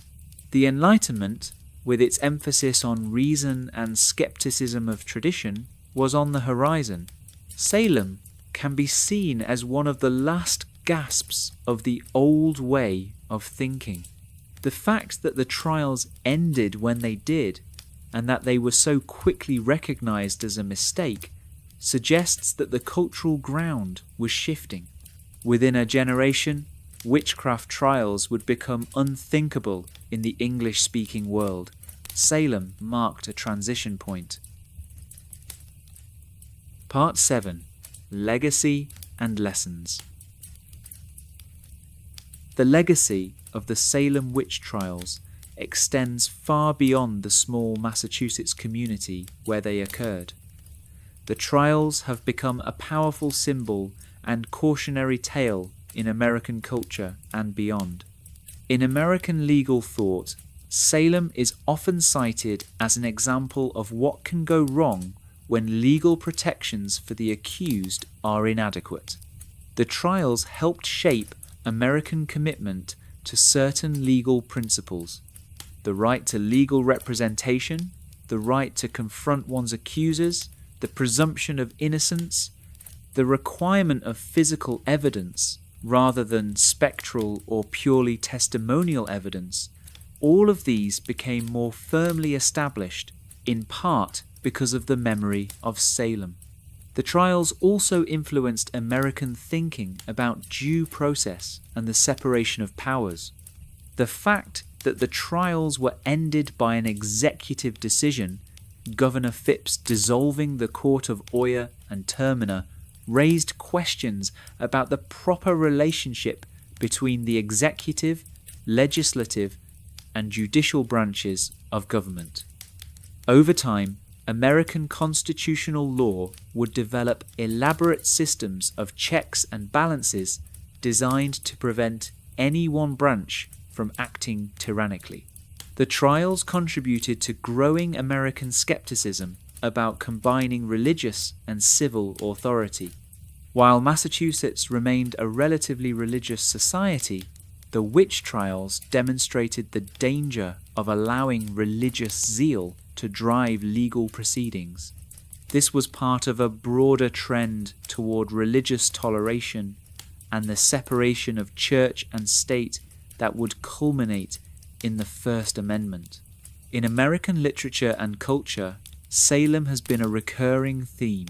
The Enlightenment, with its emphasis on reason and skepticism of tradition, was on the horizon. Salem can be seen as one of the last gasps of the old way of thinking. The fact that the trials ended when they did, and that they were so quickly recognized as a mistake, suggests that the cultural ground was shifting. Within a generation, witchcraft trials would become unthinkable in the English-speaking world. Salem marked a transition point. Part 7. Legacy and Lessons. The legacy of the Salem Witch Trials extends far beyond the small Massachusetts community where they occurred. The trials have become a powerful symbol and cautionary tale in American culture and beyond. In American legal thought, Salem is often cited as an example of what can go wrong when legal protections for the accused are inadequate. The trials helped shape American commitment to certain legal principles: the right to legal representation, the right to confront one's accusers, the presumption of innocence, the requirement of physical evidence rather than spectral or purely testimonial evidence. All of these became more firmly established, in part because of the memory of Salem. The trials also influenced American thinking about due process and the separation of powers. The fact that the trials were ended by an executive decision, Governor Phipps dissolving the court of Oyer and Terminer, raised questions about the proper relationship between the executive, legislative, and judicial branches of government. Over time, American constitutional law would develop elaborate systems of checks and balances designed to prevent any one branch from acting tyrannically. The trials contributed to growing American skepticism about combining religious and civil authority. While Massachusetts remained a relatively religious society, the witch trials demonstrated the danger of allowing religious zeal to drive legal proceedings. This was part of a broader trend toward religious toleration and the separation of church and state that would culminate in the First Amendment. In American literature and culture, Salem has been a recurring theme.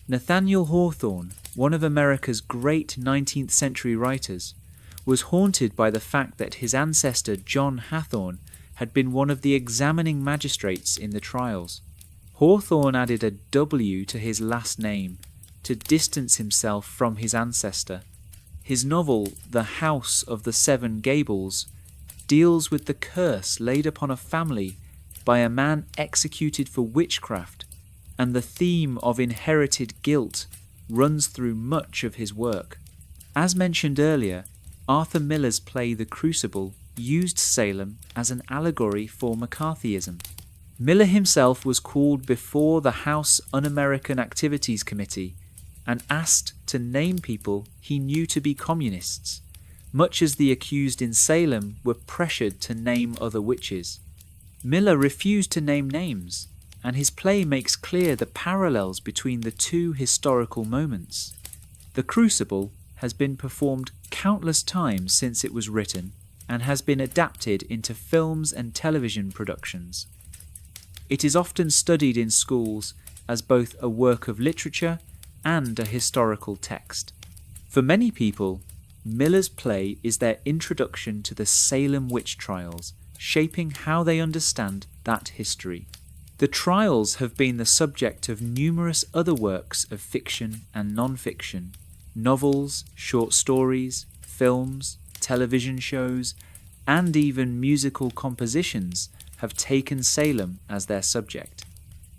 Nathaniel Hawthorne, one of America's great 19th century writers, was haunted by the fact that his ancestor John Hathorne had been one of the examining magistrates in the trials. Hawthorne added a W to his last name to distance himself from his ancestor. His novel, The House of the Seven Gables, deals with the curse laid upon a family by a man executed for witchcraft, and the theme of inherited guilt runs through much of his work. As mentioned earlier, Arthur Miller's play The Crucible used Salem as an allegory for McCarthyism. Miller himself was called before the House Un-American Activities Committee and asked to name people he knew to be communists, much as the accused in Salem were pressured to name other witches. Miller refused to name names, and his play makes clear the parallels between the two historical moments. The Crucible has been performed countless times since it was written and has been adapted into films and television productions. It is often studied in schools as both a work of literature and a historical text. For many people, Miller's play is their introduction to the Salem Witch Trials, shaping how they understand that history. The trials have been the subject of numerous other works of fiction and non-fiction, novels, short stories, films, television shows, and even musical compositions have taken Salem as their subject.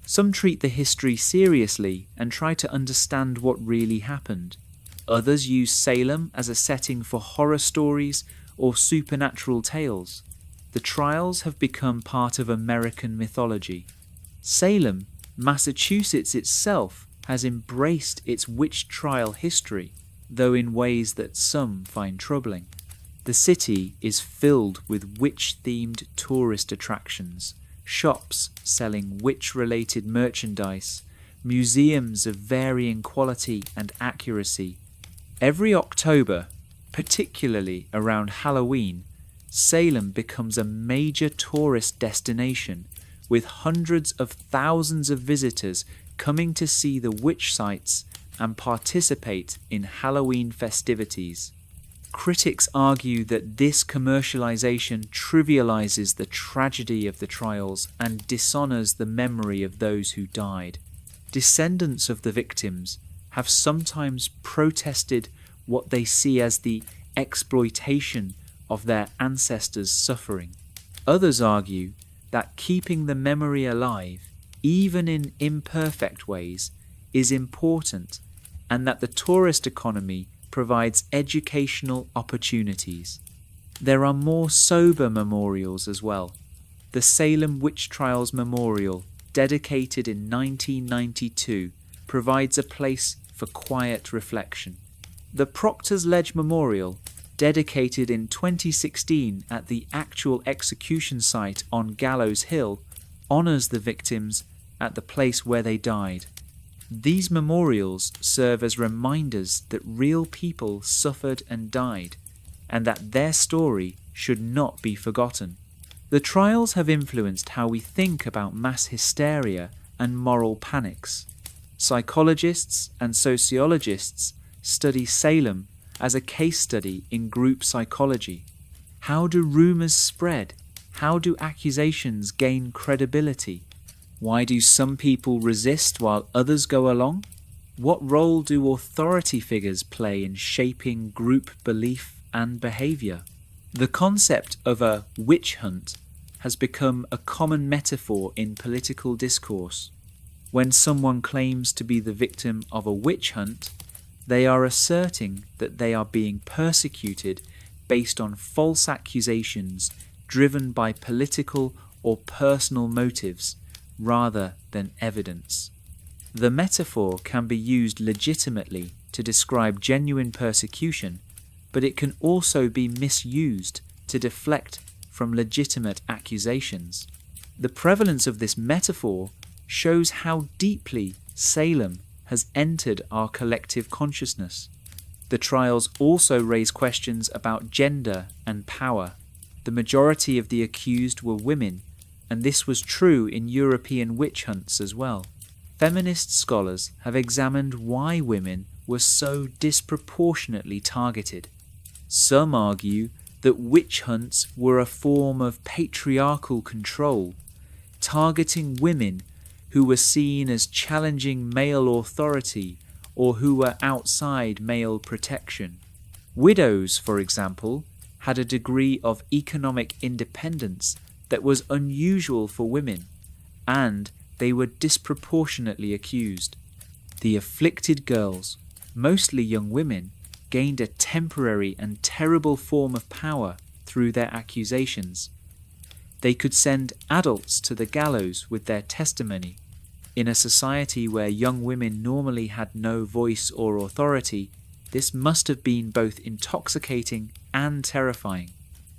Some treat the history seriously and try to understand what really happened. Others use Salem as a setting for horror stories or supernatural tales. The trials have become part of American mythology. Salem, Massachusetts itself has embraced its witch trial history, though in ways that some find troubling. The city is filled with witch-themed tourist attractions, shops selling witch-related merchandise, museums of varying quality and accuracy. Every October, particularly around Halloween, Salem becomes a major tourist destination, with hundreds of thousands of visitors coming to see the witch sites and participate in Halloween festivities. Critics argue that this commercialization trivializes the tragedy of the trials and dishonors the memory of those who died. Descendants of the victims have sometimes protested what they see as the exploitation of their ancestors' suffering. Others argue that keeping the memory alive, even in imperfect ways, is important, and that the tourist economy provides educational opportunities. There are more sober memorials as well. The Salem Witch Trials Memorial, dedicated in 1992, provides a place for quiet reflection. The Proctor's Ledge Memorial, dedicated in 2016 at the actual execution site on Gallows Hill, honours the victims at the place where they died. These memorials serve as reminders that real people suffered and died, and that their story should not be forgotten. The trials have influenced how we think about mass hysteria and moral panics. Psychologists and sociologists study Salem as a case study in group psychology. How do rumours spread? How do accusations gain credibility? Why do some people resist while others go along? What role do authority figures play in shaping group belief and behaviour? The concept of a witch hunt has become a common metaphor in political discourse. When someone claims to be the victim of a witch hunt, they are asserting that they are being persecuted based on false accusations driven by political or personal motives rather than evidence. The metaphor can be used legitimately to describe genuine persecution, but it can also be misused to deflect from legitimate accusations. The prevalence of this metaphor shows how deeply Salem has entered our collective consciousness. The trials also raise questions about gender and power. The majority of the accused were women, and this was true in European witch hunts as well. Feminist scholars have examined why women were so disproportionately targeted. Some argue that witch hunts were a form of patriarchal control, targeting women who were seen as challenging male authority or who were outside male protection. Widows, for example, had a degree of economic independence that was unusual for women, and they were disproportionately accused. The afflicted girls, mostly young women, gained a temporary and terrible form of power through their accusations. They could send adults to the gallows with their testimony. In a society where young women normally had no voice or authority, this must have been both intoxicating and terrifying.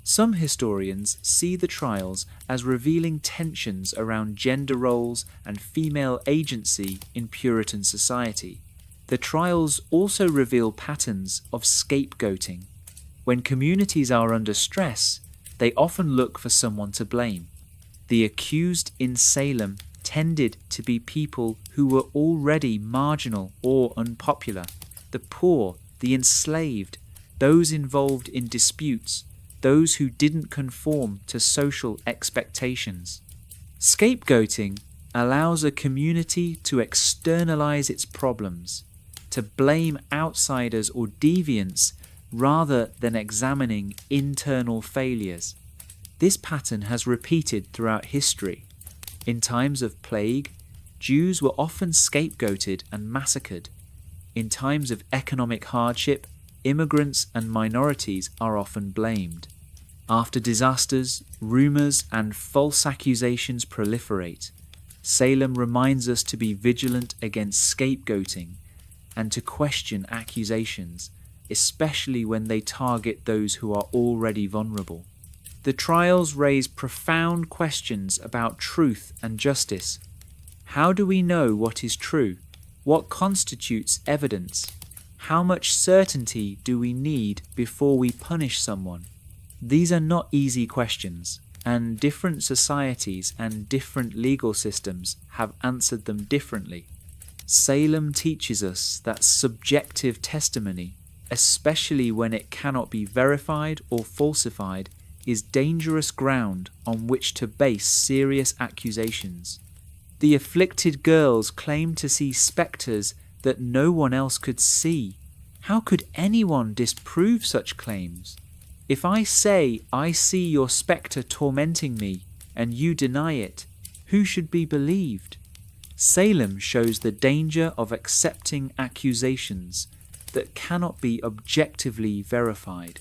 Some historians see the trials as revealing tensions around gender roles and female agency in Puritan society. The trials also reveal patterns of scapegoating. When communities are under stress, they often look for someone to blame. The accused in Salem tended to be people who were already marginal or unpopular: the poor, the enslaved, those involved in disputes, those who didn't conform to social expectations. Scapegoating allows a community to externalize its problems, to blame outsiders or deviants rather than examining internal failures. This pattern has repeated throughout history. In times of plague, Jews were often scapegoated and massacred. In times of economic hardship, immigrants and minorities are often blamed. After disasters, rumors and false accusations proliferate. Salem reminds us to be vigilant against scapegoating and to question accusations, especially when they target those who are already vulnerable. The trials raise profound questions about truth and justice. How do we know what is true? What constitutes evidence? How much certainty do we need before we punish someone? These are not easy questions, and different societies and different legal systems have answered them differently. Salem teaches us that subjective testimony, especially when it cannot be verified or falsified, is dangerous ground on which to base serious accusations. The afflicted girls claimed to see spectres that no one else could see. How could anyone disprove such claims? If I say I see your spectre tormenting me and you deny it, who should be believed? Salem shows the danger of accepting accusations that cannot be objectively verified.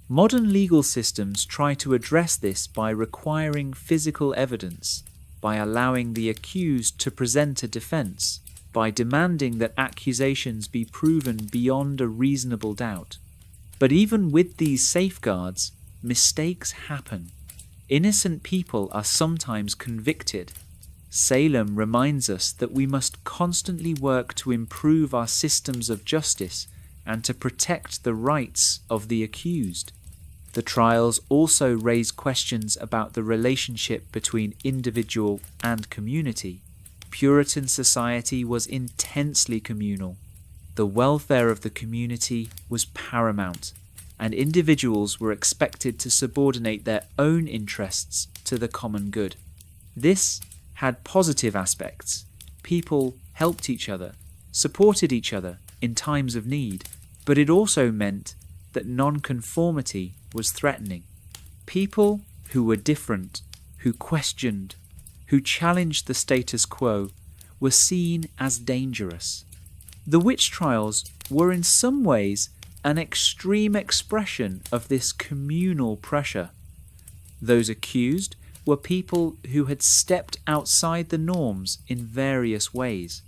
Modern legal systems try to address this by requiring physical evidence, by allowing the accused to present a defense, by demanding that accusations be proven beyond a reasonable doubt. But even with these safeguards, mistakes happen. Innocent people are sometimes convicted. Salem reminds us that we must constantly work to improve our systems of justice and to protect the rights of the accused. The trials also raise questions about the relationship between individual and community. Puritan society was intensely communal. The welfare of the community was paramount, and individuals were expected to subordinate their own interests to the common good. This had positive aspects. People helped each other, supported each other in times of need, but it also meant that nonconformity was threatening. People who were different, who questioned, who challenged the status quo, were seen as dangerous. The witch trials were in some ways an extreme expression of this communal pressure. Those accused were people who had stepped outside the norms in various ways.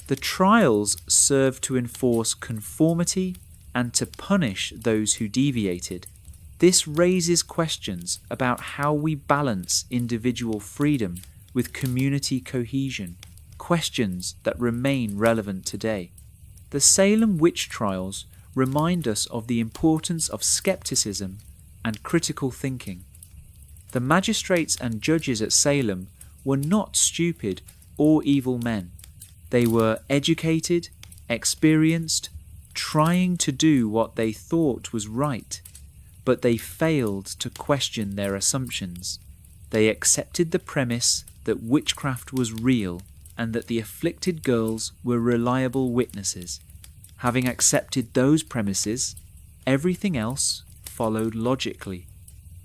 The trials served to enforce conformity and to punish those who deviated. This raises questions about how we balance individual freedom with community cohesion, questions that remain relevant today. The Salem Witch Trials remind us of the importance of skepticism and critical thinking. The magistrates and judges at Salem were not stupid or evil men. They were educated, experienced, trying to do what they thought was right, but they failed to question their assumptions. They accepted the premise that witchcraft was real and that the afflicted girls were reliable witnesses. Having accepted those premises, everything else followed logically.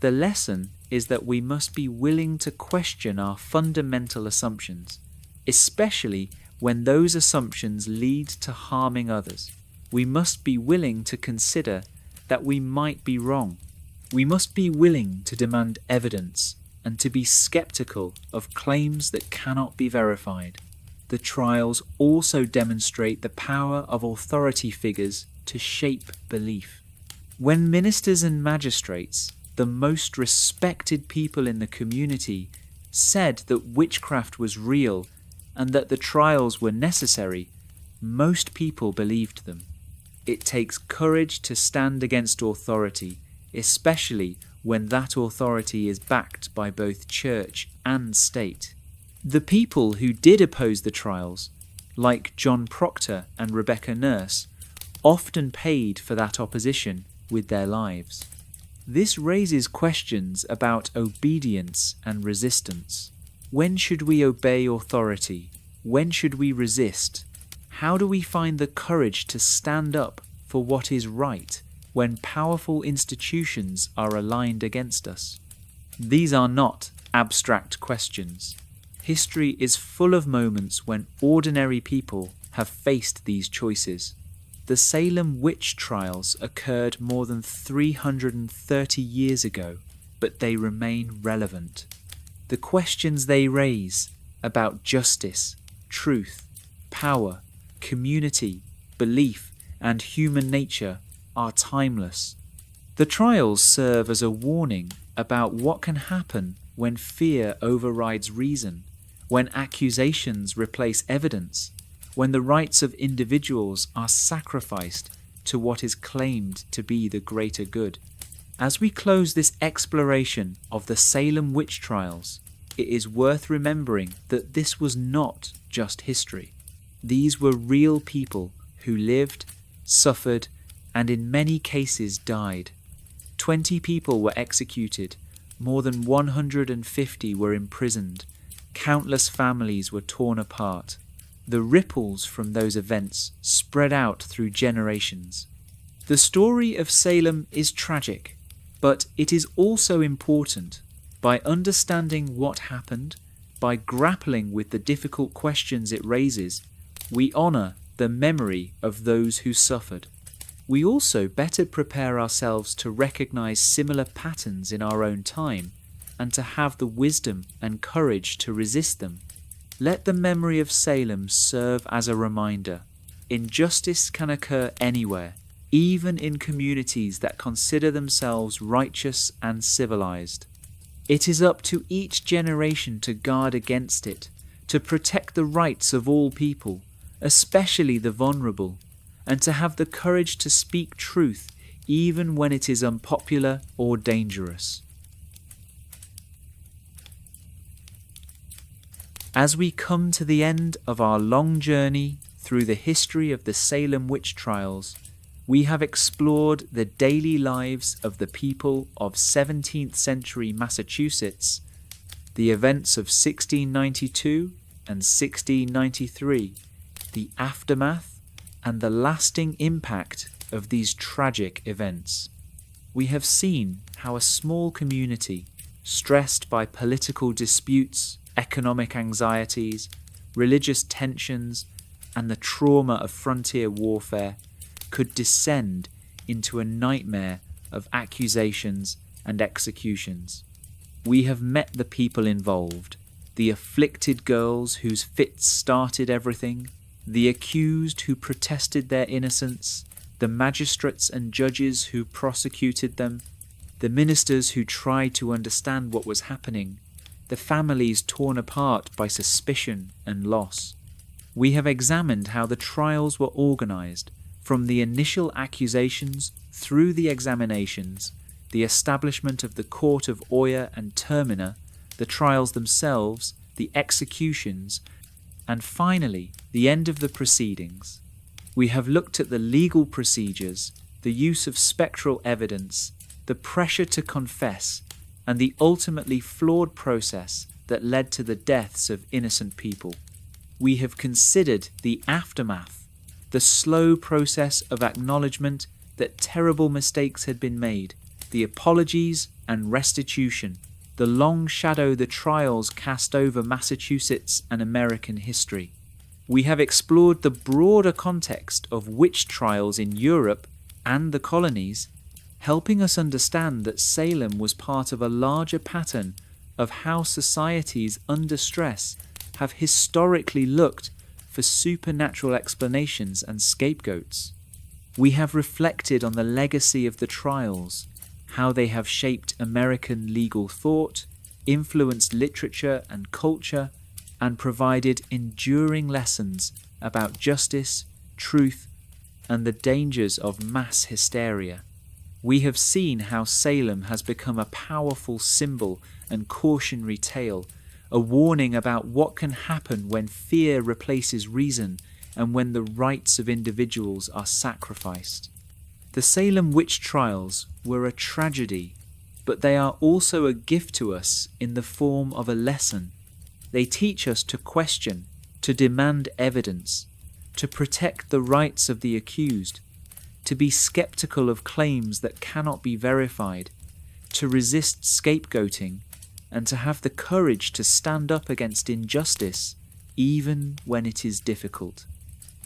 The lesson is that we must be willing to question our fundamental assumptions, especially when those assumptions lead to harming others. We must be willing to consider that we might be wrong. We must be willing to demand evidence and to be skeptical of claims that cannot be verified. The trials also demonstrate the power of authority figures to shape belief. When ministers and magistrates, the most respected people in the community, said that witchcraft was real and that the trials were necessary, most people believed them. It takes courage to stand against authority, especially when that authority is backed by both church and state. The people who did oppose the trials, like John Proctor and Rebecca Nurse, often paid for that opposition with their lives. This raises questions about obedience and resistance. When should we obey authority? When should we resist? How do we find the courage to stand up for what is right when powerful institutions are aligned against us? These are not abstract questions. History is full of moments when ordinary people have faced these choices. The Salem Witch Trials occurred more than 330 years ago, but they remain relevant. The questions they raise about justice, truth, power, community, belief, and human nature are timeless. The trials serve as a warning about what can happen when fear overrides reason, when accusations replace evidence, when the rights of individuals are sacrificed to what is claimed to be the greater good. As we close this exploration of the Salem Witch Trials, it is worth remembering that this was not just history. These were real people who lived, suffered, and in many cases died. 20 people were executed, more than 150 were imprisoned, countless families were torn apart. The ripples from those events spread out through generations. The story of Salem is tragic, but it is also important. By understanding what happened, by grappling with the difficult questions it raises, we honour the memory of those who suffered. We also better prepare ourselves to recognise similar patterns in our own time and to have the wisdom and courage to resist them. Let the memory of Salem serve as a reminder. Injustice can occur anywhere, even in communities that consider themselves righteous and civilized. It is up to each generation to guard against it, to protect the rights of all people, especially the vulnerable, and to have the courage to speak truth even when it is unpopular or dangerous. As we come to the end of our long journey through the history of the Salem Witch Trials, we have explored the daily lives of the people of 17th century Massachusetts, the events of 1692 and 1693, the aftermath and the lasting impact of these tragic events. We have seen how a small community, stressed by political disputes, economic anxieties, religious tensions, and the trauma of frontier warfare, could descend into a nightmare of accusations and executions. We have met the people involved, the afflicted girls whose fits started everything, the accused who protested their innocence, the magistrates and judges who prosecuted them, the ministers who tried to understand what was happening, the families torn apart by suspicion and loss. We have examined how the trials were organized, from the initial accusations through the examinations, the establishment of the court of Oyer and Terminer, the trials themselves, the executions, and finally the end of the proceedings. We have looked at the legal procedures, the use of spectral evidence, the pressure to confess, and the ultimately flawed process that led to the deaths of innocent people. We have considered the aftermath, the slow process of acknowledgement that terrible mistakes had been made, the apologies and restitution, the long shadow the trials cast over Massachusetts and American history. We have explored the broader context of witch trials in Europe and the colonies, helping us understand that Salem was part of a larger pattern of how societies under stress have historically looked for supernatural explanations and scapegoats. We have reflected on the legacy of the trials, how they have shaped American legal thought, influenced literature and culture, and provided enduring lessons about justice, truth, and the dangers of mass hysteria. We have seen how Salem has become a powerful symbol and cautionary tale, a warning about what can happen when fear replaces reason and when the rights of individuals are sacrificed. The Salem Witch Trials were a tragedy, but they are also a gift to us in the form of a lesson. They teach us to question, to demand evidence, to protect the rights of the accused, to be skeptical of claims that cannot be verified, to resist scapegoating, and to have the courage to stand up against injustice, even when it is difficult.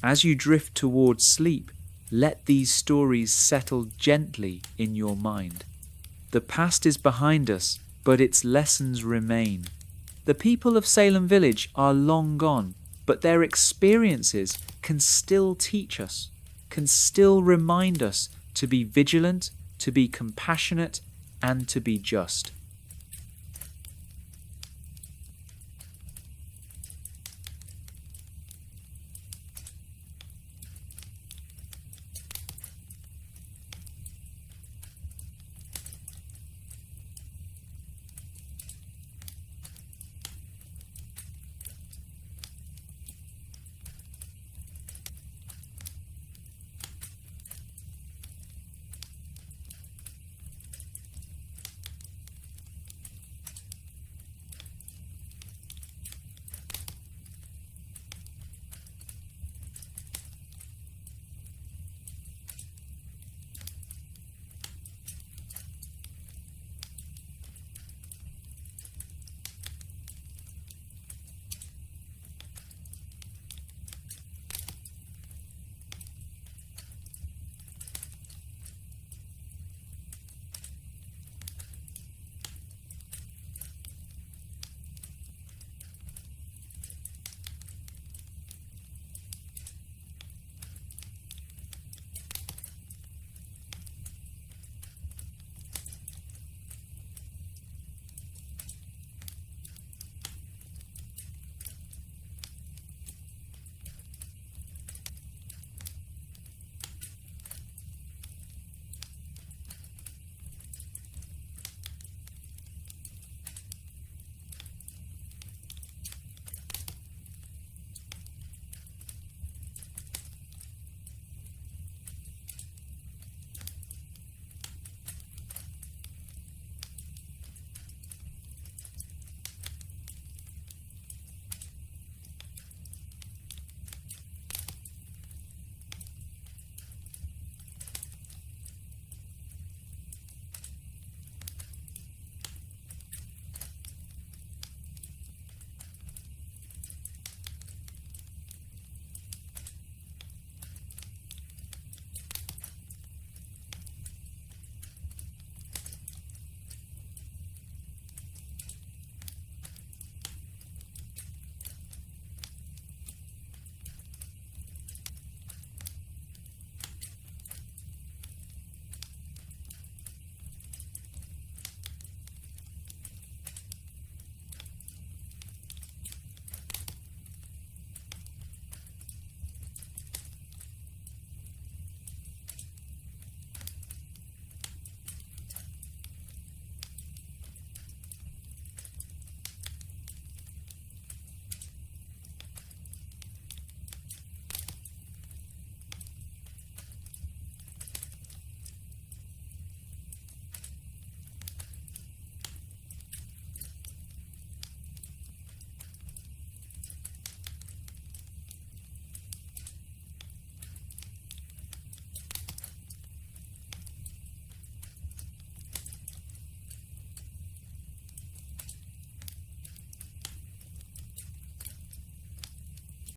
As you drift towards sleep, let these stories settle gently in your mind. The past is behind us, but its lessons remain. The people of Salem Village are long gone, but their experiences can still teach us, can still remind us to be vigilant, to be compassionate, and to be just.